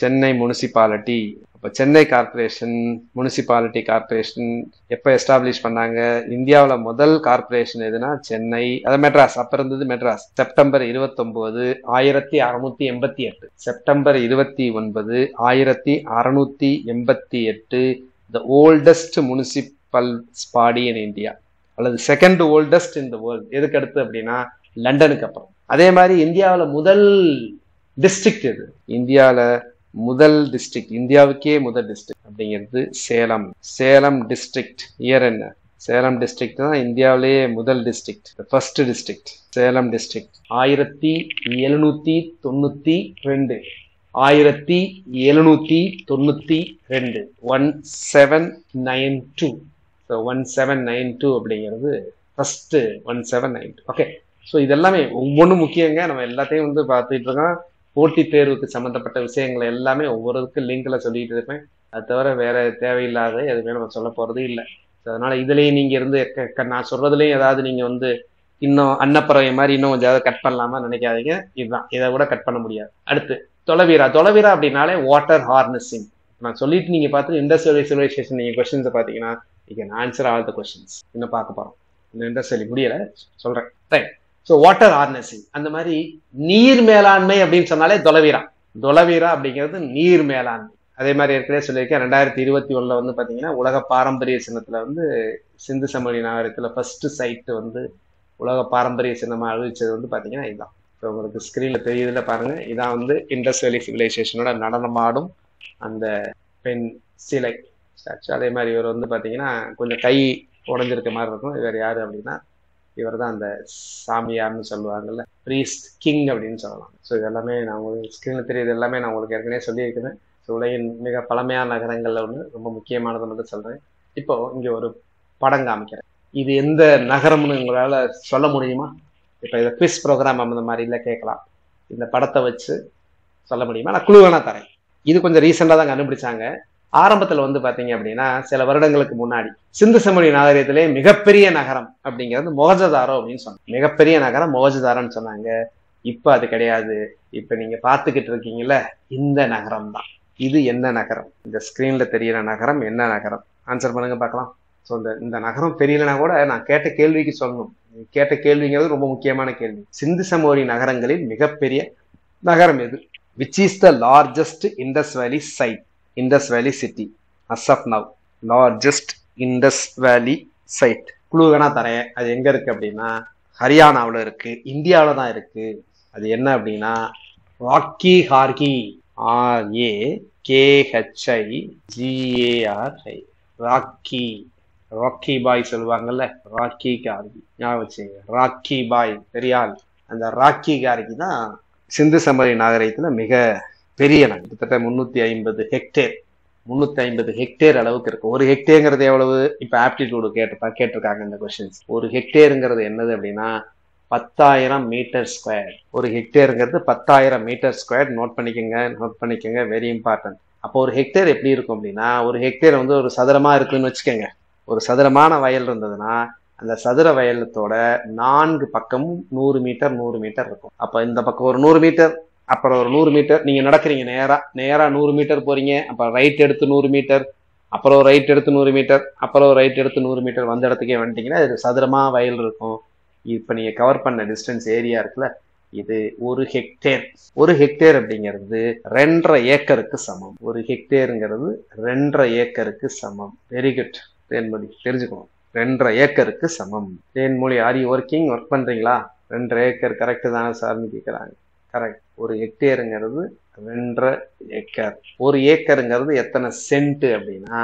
சென்னை முனிசிபாலிட்டி. அப்ப சென்னை கார்பரேஷன், முனிசிபாலிட்டி கார்பரேஷன் எப்ப எஸ்டாப்ளிஷ் பண்ணாங்க? இந்தியாவில் முதல் கார்பரேஷன் எதுனா சென்னை, அது மெட்ராஸ். அப்ப இருந்தது Madras. September 29, 1688. September 29, 1688 the oldest municipal body in India, அல்லது second oldest in the world. எதுக்கு அடுத்து அப்படின்னா லண்டனுக்கு அப்புறம். அதே மாதிரி இந்தியாவில் முதல் டிஸ்ட்ரிக்ட் எது? இந்தியாவில் முதல் டிஸ்ட்ரிக்ட், இந்தியாவுக்கே முதல் டிஸ்ட்ரிக்ட் அப்படிங்கிறது சேலம். சேலம் டிஸ்ட்ரிக்ட் இயர் என்ன? சேலம் டிஸ்ட்ரிக்ட் தான் இந்தியாவிலேயே முதல் district, first district. Salem district 1792. 1792, 1792. So 1792 அப்படிங்கிறது ஃபர்ஸ்ட். 1792. ஓகே. ஸோ இதெல்லாமே ஒவ்வொன்றும் முக்கியங்க. நம்ம எல்லாத்தையும் வந்து பார்த்துட்டு இருக்கோம். போட்டித் தேர்வுக்கு சம்மந்தப்பட்ட விஷயங்களை எல்லாமே ஒவ்வொருக்கும் லிங்க்ல சொல்லிட்டு இருப்பேன். அது தவிர வேற தேவையில்லாத எதுவுமே நம்ம சொல்ல போறது இல்லை. அதனால இதுலயும் நீங்க இருந்து நான் சொல்றதுலயும் ஏதாவது நீங்க வந்து இன்னும் அன்னப்பறவை மாதிரி இன்னும் கொஞ்சம் கட் பண்ணலாமா நினைக்காதீங்க. இதுதான், இதை கூட கட் பண்ண முடியாது. அடுத்து தொலைவீரா. தொலைவீரா அப்படின்னாலே வாட்டர் ஹார்னஸிங். நான் சொல்லிட்டு நீங்க பார்த்து இண்டஸ்ட்ரியல் சிவிலைசேஷன் நீங்க கொஸ்டின்ஸை பார்த்தீங்கன்னா you can answer all the questions. இன்னும் பார்க்க போறோம், இன்னும் இண்டஸ்ட்ரியல் முடியல, சொல்றேன். ரைட். ஸோ வாட்டர் ஹார்னஸிங், அந்த மாதிரி நீர் மேலாண்மை அப்படின்னு சொன்னாலே தொலைவீரா. தொலைவீரா அப்படிங்கிறது நீர் மேலாண்மை. அதே மாதிரி ஏற்கனவே சொல்லியிருக்கேன், 2021 வந்து பாத்தீங்கன்னா உலக பாரம்பரிய சின்னத்துல வந்து சிந்து சமவெளி நாகரிகத்துல ஃபர்ஸ்ட் சைட் வந்து உலக பாரம்பரிய சின்னமா அறிவிச்சது வந்து பாத்தீங்கன்னா இதுதான். உங்களுக்கு ஸ்கிரீன்ல தெரியுதுல பாருங்க, இதான் வந்து இண்டஸ் வேலி சிவிலைசேஷனோட நடனமாடும் அந்த பெண் சிலை. ஸ்டாச்சு. அதே மாதிரி இவர் வந்து பார்த்தீங்கன்னா கொஞ்சம் கை உடஞ்சிருக்க மாதிரி இருக்கும். இவர் யாரு அப்படின்னா இவர் தான் அந்த சாமியார்னு சொல்லுவாங்கல்ல, பிரீஸ்ட் கிங் அப்படின்னு சொல்லலாம். ஸோ இதெல்லாமே நான் உங்களுக்கு ஸ்க்ரீனில் தெரியுது, எல்லாமே நான் உங்களுக்கு ஏற்கனவே சொல்லியிருக்கிறேன். ஸோ உலகின் மிக பழமையான நகரங்களில் ஒன்று, ரொம்ப முக்கியமானது மட்டும் சொல்கிறேன். இப்போ இங்கே ஒரு படம் காமிக்கிறேன். இது எந்த நகரம்னு உங்களால் சொல்ல முடியுமா? இப்போ இதை குவிஸ் ப்ரோக்ராம் அந்த மாதிரில கேட்கலாம். இந்த படத்தை வச்சு சொல்ல முடியுமா? நான் குழு வேணா தரேன். இது கொஞ்சம் ரீசெண்டாக தான் கண்டுபிடிச்சாங்க. ஆரம்பத்தில் வந்து பார்த்தீங்க அப்படின்னா சில வருடங்களுக்கு முன்னாடி சிந்து சமவெளி நாகரிகத்திலே மிகப்பெரிய நகரம் அப்படிங்கிறது மொஹஞ்சதாரோ அப்படின்னு சொன்னாங்க. மிகப்பெரிய நகரம் மொஹஞ்சதாரோன்னு சொன்னாங்க. இப்போ அது கிடையாது. இப்போ நீங்க பார்த்துக்கிட்டு இருக்கீங்கல்ல, இந்த நகரம் தான். இது என்ன நகரம்? இந்த ஸ்கிரீன்ல தெரியிற நகரம் என்ன நகரம்? ஆன்சர் பண்ணுங்க பார்க்கலாம். ஸோ இந்த நகரம் தெரியலனா கூட நான் கேட்ட கேள்விக்கு சொல்லணும். கேட்ட கேள்விங்கிறது ரொம்ப முக்கியமான கேள்வி. சிந்து சமவெளி நகரங்களில் மிகப்பெரிய நகரம் எது? Which is the largest Indus valley site? Indus valley city as of now. Largest Indus valley site. குழு வேணா தரேன். அது எங்க இருக்கு அப்படின்னா ஹரியானாவில் இருக்கு, இந்தியாவில் தான் இருக்கு. அது என்ன அப்படின்னா ராக்கி ஹார்கி. RAKHIGARI. ராக்கி. ராக்கி பாய் சொல்லுவாங்கல்ல, ராக்கி கார்கி. ஞாபகம் வச்சுங்க, ராக்கி பாய் பெரியாள். அந்த ராக்கி கார்கி தான் சிந்து சமவெளி நாகரிகத்துல மிக பெரிய நகரம். கிட்டத்தட்ட 350 ஹெக்டேர். 350 ஹெக்டேர் அளவுக்கு இருக்கு. ஒரு ஹெக்டேருங்கிறது எவ்வளவு? இப்ப ஆப்டிடியூடு கேட்டிருக்காங்க இந்த கொஸ்டின்ஸ். ஒரு ஹெக்டேருங்கிறது என்னது அப்படின்னா 10,000 மீட்டர் ஸ்கொயர். ஒரு ஹெக்டேருங்கிறது 10,000 மீட்டர் ஸ்கொயர். நோட் பண்ணிக்கோங்க, வெரி இம்பார்ட்டன்ட். அப்போ ஒரு ஹெக்டேர் எப்படி இருக்கும் அப்படின்னா, ஒரு ஹெக்டேர் வந்து ஒரு சதுரமா இருக்குன்னு வச்சுக்கோங்க. ஒரு சதுரமான வயல் இருந்ததுன்னா அந்த சதுர வயலத்தோட 4 பக்கமும் 100 மீட்டர் 100 மீட்டர் இருக்கும். அப்ப இந்த பக்கம் ஒரு 100 மீட்டர், அப்புறம் ஒரு 100 மீட்டர். நீங்க நடக்கிறீங்க, நேரா 100 மீட்டர் போறீங்க. அப்ப ரைட் எடுத்து 100 மீட்டர், அப்புறம் ரைட் எடுத்து 100 மீட்டர், அப்புறம் ரைட் எடுத்து 100 மீட்டர் வந்த இடத்துக்கே வந்துட்டீங்கன்னா இது சதுரமா வயல் இருக்கும். இப்ப நீங்க கவர் பண்ண டிஸ்டன்ஸ் ஏரியா இருக்குல்ல, இது ஒரு ஹெக்டேர். ஒரு ஹெக்டேர் அப்படிங்கிறது 2.5 ஏக்கருக்கு சமம். ஒரு ஹெக்டேருங்கிறது 2.5 ஏக்கருக்கு சமம். வெரி குட் தேன்மொழி, தெரிஞ்சுக்கணும். 2.5 ஏக்கருக்கு சமம். தேன்மொழி, ஆர் யூ ஒர்க் பண்றீங்களா? 2.5 ஏக்கர் கரெக்ட் தானே சார்னு கேட்கிறாங்க. கரெக்ட். ஒரு ஹெக்டேருங்கிறது 2.5 ஏக்கர். ஒரு ஏக்கருங்கிறது எத்தனை சென்ட் அப்படின்னா,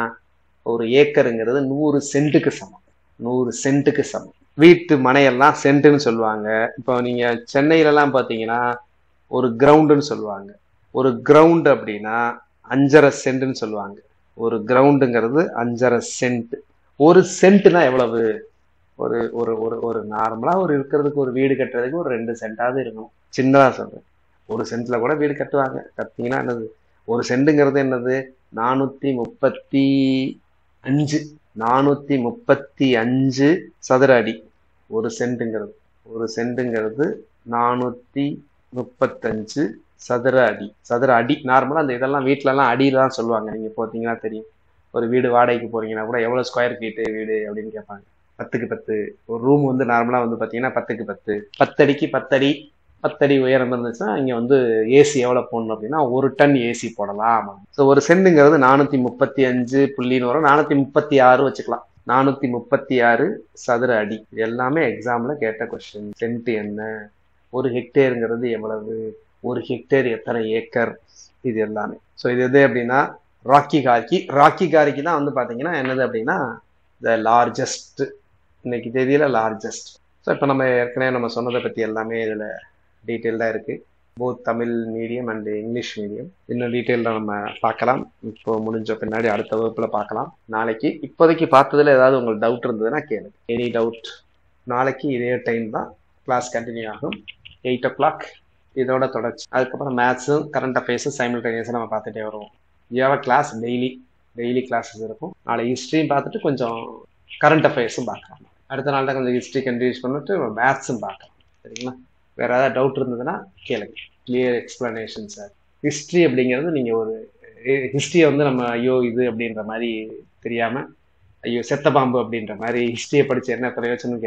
ஒரு ஏக்கருங்கிறது 100 சென்ட்டுக்கு சமம். 100 சென்ட்டுக்கு சமம். வீட்டு மனையெல்லாம் சென்ட்டுன்னு சொல்லுவாங்க. இப்போ நீங்க சென்னையில எல்லாம் பாத்தீங்கன்னா ஒரு கிரவுண்டுன்னு சொல்லுவாங்க. ஒரு கிரவுண்ட் அப்படின்னா 5.5 சென்ட்னு சொல்லுவாங்க. ஒரு கிரவுண்டுங்கிறது 5.5 சென்ட். ஒரு சென்ட்னா எவ்வளவு? ஒரு ஒரு ஒரு ஒரு நார்மலா ஒரு இருக்கிறதுக்கு, ஒரு வீடு கட்டுறதுக்கு ஒரு 2 சென்டாவது இருக்கணும். சின்னதா சொல்றேன். ஒரு சென்ட்ல கூட வீடு கட்டுவாங்க. கட்டிங்கன்னா என்னது? ஒரு சென்ட்டுங்கிறது என்னது? 435 சதுர அடி. ஒரு சென்ட்டுங்கிறது 435 சதுர அடி. சதுர அடி நார்மலா அந்த இதெல்லாம் வீட்டுல எல்லாம் அடியில தான் சொல்லுவாங்க. நீங்க போத்தீங்கன்னா தெரியும். ஒரு வீடு வாடகைக்கு போறீங்கன்னா கூட எவ்வளவு ஸ்கொயர் ஃபீட் வீடு அப்படின்னு கேட்பாங்க. 10க்கு 10. ஒரு ரூம் வந்து நார்மலா வந்து பாத்தீங்கன்னா 10க்கு 10. 10 அடிக்கு 10 அடி உயரம் இருந்துச்சுன்னா இங்க வந்து ஏசி எவ்வளவு போடணும் அப்படின்னா 1 டன் ஏசி போடலாம். ஸோ ஒரு சென்ட்டுங்கிறது 435 புள்ளின்னு வரும். 436 வச்சுக்கலாம். 436 சதுர அடி. இது எல்லாமே எக்ஸாம்ல கேட்ட கொஸ்டின். சென்ட் என்ன? ஒரு ஹெக்டேருங்கிறது எவ்வளவு? ஒரு ஹெக்டேர் எத்தனை ஏக்கர்? இது எல்லாமே. ஸோ இது எது அப்படின்னா ராக்கி கார்கி தான் வந்து பாத்தீங்கன்னா என்னது அப்படின்னா த லார்ஜஸ்ட். இன்னைக்கு தேதியில லார்ஜஸ்ட். ஸோ இப்போ நம்ம ஏற்கனவே நம்ம சொன்னதை பத்தி எல்லாமே இதுல டீட்டெயில்டாக இருக்கு. Both Tamil medium and English medium. இன்னும் டீட்டெயில்டாக நம்ம பார்க்கலாம். இப்போ முடிஞ்ச பின்னாடி அடுத்த வகுப்புல பார்க்கலாம். நாளைக்கு இப்போதைக்கு பார்த்ததுல ஏதாவது உங்களுக்கு டவுட் இருந்ததுன்னா கேளுங்க. Any doubt. நாளைக்கு இதே டைம் தான் கிளாஸ் கண்டினியூ ஆகும். 8 o'clock இதோட தொடர்ச்சி. அதுக்கப்புறம் மேத்ஸும் கரண்ட் அஃபேர்ஸும் சைமல்டேனியஸாக நம்ம பார்த்துட்டே வருவோம். கிளாஸ் டெய்லி கிளாஸஸ் இருக்கும். நாளை ஹிஸ்ட்ரியும் பார்த்துட்டு கொஞ்சம் கரண்ட் அஃபேர்ஸும் பார்க்கலாம். அடுத்த நாள் தான் கொஞ்சம் ஹிஸ்ட்ரி கண்டினியூஸ் பண்ணிட்டு மேத்ஸும் பார்க்கலாம். சரிங்களா? வேற ஏதாவது டவுட் இருந்ததுன்னா கேளுங்க. Clear explanation sir. ஹிஸ்ட்ரி அப்படிங்கிறது நீங்க ஒரு ஹிஸ்ட்ரியை வந்து நம்ம ஐயோ இது அப்படின்ற மாதிரி தெரியாம, ஐயோ செத்த பாம்பு அப்படின்ற மாதிரி ஹிஸ்ட்ரியை படிச்சு என்ன பிரயோஜனம்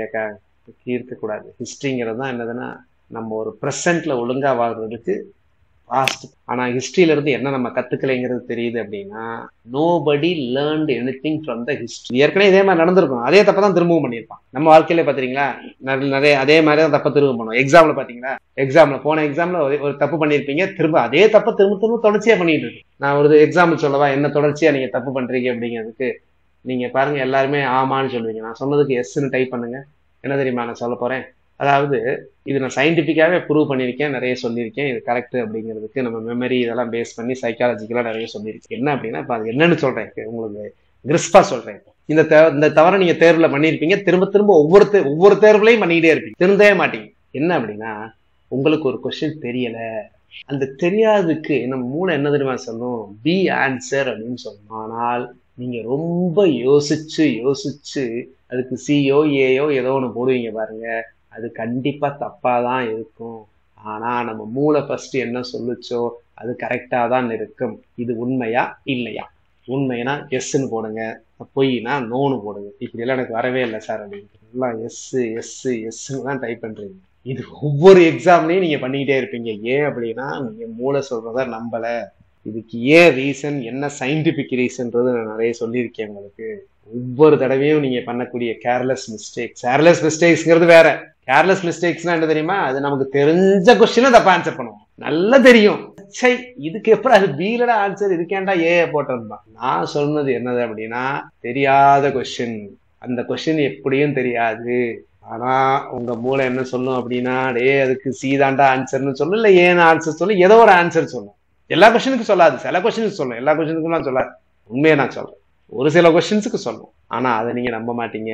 இருக்கக்கூடாது. ஹிஸ்ட்ரிங்கிறது தான் என்னதுன்னா நம்ம ஒரு ப்ரெசென்ட்ல ஒழுங்கா வாழ்றதுக்கு வாஸ்ட். ஆனா ஹிஸ்டரியில இருந்து என்ன நம்ம கத்துக்கலைங்கிறது தெரியுது அப்படின்னா, nobody learned anything from the history. ஏற்கனவே இதே மாதிரி நடந்திருக்கும், அதே தப்ப தான் திரும்பவும் பண்ணியிருப்பான். நம்ம வாழ்க்கையில பாத்தீங்களா, நிறைய அதே மாதிரி தான் தப்ப திரும்ப பண்ணுவோம். எக்ஸாம்ல பாத்தீங்களா, போன எக்ஸாம்ல ஒரு தப்பு பண்ணிருப்பீங்க, திரும்ப அதே தப்ப திரும்ப திரும்ப தொடர்ச்சியா பண்ணிட்டு இருக்கு. நான் ஒரு எக்ஸாம்பிள் சொல்லவா, என்ன தொடர்ச்சியா நீங்க தப்பு பண்றீங்க அப்படிங்கிறதுக்கு? நீங்க பாருங்க, எல்லாருமே ஆமான்னு சொல்லுவீங்க. நான் சொன்னதுக்கு எஸ்ன்னு டைப் பண்ணுங்க. என்ன தெரியுமா நான் சொல்ல போறேன்? அதாவது இது நான் சயின்டிபிக்காவே ப்ரூவ் பண்ணியிருக்கேன், நிறைய சொல்லியிருக்கேன். இது கரெக்ட் அப்படிங்கிறதுக்கு நம்ம மெமரி இதெல்லாம் பேஸ் பண்ணி சைக்காலஜிக்கலா நிறைய சொல்லியிருக்கேன். என்ன அப்படின்னா, இப்ப அது என்னன்னு சொல்றேன், உங்களுக்கு கிறிஸ்பா சொல்றேன். இந்த தவறை நீங்க தேர்வுல பண்ணியிருப்பீங்க, திரும்ப திரும்ப ஒவ்வொரு தேர்வுலையும் பண்ணிக்கிட்டே இருப்பீங்க, திருந்தவே மாட்டீங்க. என்ன அப்படின்னா, உங்களுக்கு ஒரு கொஸ்டின் தெரியல, அந்த தெரியாததுக்கு நம்ம மூளை என்ன தெரியுமா சொல்லும்? பி ஆன்சர் அப்படின்னு சொல்லணும். ஆனால் நீங்க ரொம்ப யோசிச்சு யோசிச்சு அதுக்கு சியோ ஏயோ ஏதோ ஒண்ணு போடுவீங்க பாருங்க, அது கண்டிப்பா தப்பாதான் இருக்கும். ஆனா நம்ம மூளை ஃபர்ஸ்ட் என்ன சொல்லுச்சோ அது கரெக்டா தான் இருக்கும். இது உண்மையா இல்லையா? உண்மைனா எஸ்ன்னு போடுங்க, பொய்னா நோன்னு போடுங்க. இப்படி எல்லாம் எனக்கு வரவே இல்லை சார் அப்படின்னு எஸ் எஸ் எஸ்ன்னு தான் டைப் பண்றீங்க. இது ஒவ்வொரு எக்ஸாம்லயும் நீங்க பண்ணிக்கிட்டே இருப்பீங்க. ஏன் அப்படின்னா, நீங்க மூளை சொல்றத நம்பல. இதுக்கு ஏன் ரீசன், என்ன சயின்டிபிக் ரீசன்றது நான் நிறைய சொல்லியிருக்கேன் உங்களுக்கு. ஒவ்வொரு தடவையும் நீங்க பண்ணக்கூடிய கேர்லெஸ் மிஸ்டேக்ஸ்ங்கிறது வேற. கேர்லெஸ் மிஸ்டேக்ஸ்னா என்ன தெரியுமா? அது நமக்கு தெரிஞ்ச கொஸ்டின் தப்பா ஆன்சர் பண்ணுவோம், நல்லா தெரியும். சை, இதுக்கு எப்படி அது பீலட ஆன்சர், இதுக்கேண்டா ஏ போட்டிருந்தான். நான் சொன்னது என்னது அப்படின்னா, தெரியாத கொஸ்டின், அந்த கொஸ்டின் எப்படியும் தெரியாது. ஆனா உங்க மூளை என்ன சொல்லும் அப்படின்னா, டே அதுக்கு சி தாண்டா ஆன்சர்னு சொல்லும், இல்ல ஏன்னு ஆன்சர் சொல்லும், ஏதோ ஒரு ஆன்சர் சொல்லும். எல்லா கொஸ்டினுக்கும் சொல்லாது, சில கொஸ்டினுக்கு சொல்லும். எல்லா கொஸ்டினுக்கும் சொல்லாது, உண்மையை நான் சொல்றேன். ஒரு சில கொஸ்டின்ஸுக்கு சொல்லும். ஆனா அதை நீங்க நம்ப மாட்டீங்க.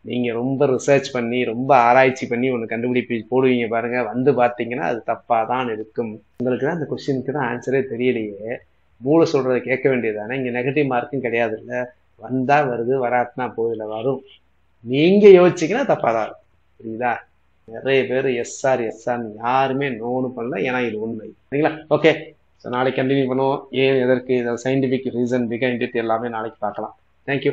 நீங்க ரொம்ப ரிசர்ச் பண்ணி ரொம்ப ஆராய்ச்சி பண்ணி ஒண்ணு கண்டுபிடிப்பி போடுவீங்க பாருங்க, வந்து பாத்தீங்கன்னா அது தப்பா தான் இருக்கும். உங்களுக்கு தான் அந்த கொஸ்டினுக்கு தான் ஆன்சரே தெரியலையே, மூளை சொல்றதை கேட்க வேண்டியதானே. இங்க நெகட்டிவ் மார்க்கும் கிடையாது இல்ல, வந்தா வருது, வராட்டினா போதில்ல, வரும். நீங்க யோசிச்சீங்கன்னா தப்பாதான் இருக்கும். புரியுதா? நிறைய பேர் எஸ்ஆர் யாருமே நோன்னு பண்ணல, ஏன்னா இது உண்மை. சரிங்களா? ஓகே, நாளைக்கு கண்டினியூ பண்ணுவோம். ஏன் எதற்கு சயின்டிபிக் ரீசன் பிஹைண்ட் இட் எல்லாமே நாளைக்கு பார்க்கலாம். தேங்க்யூ.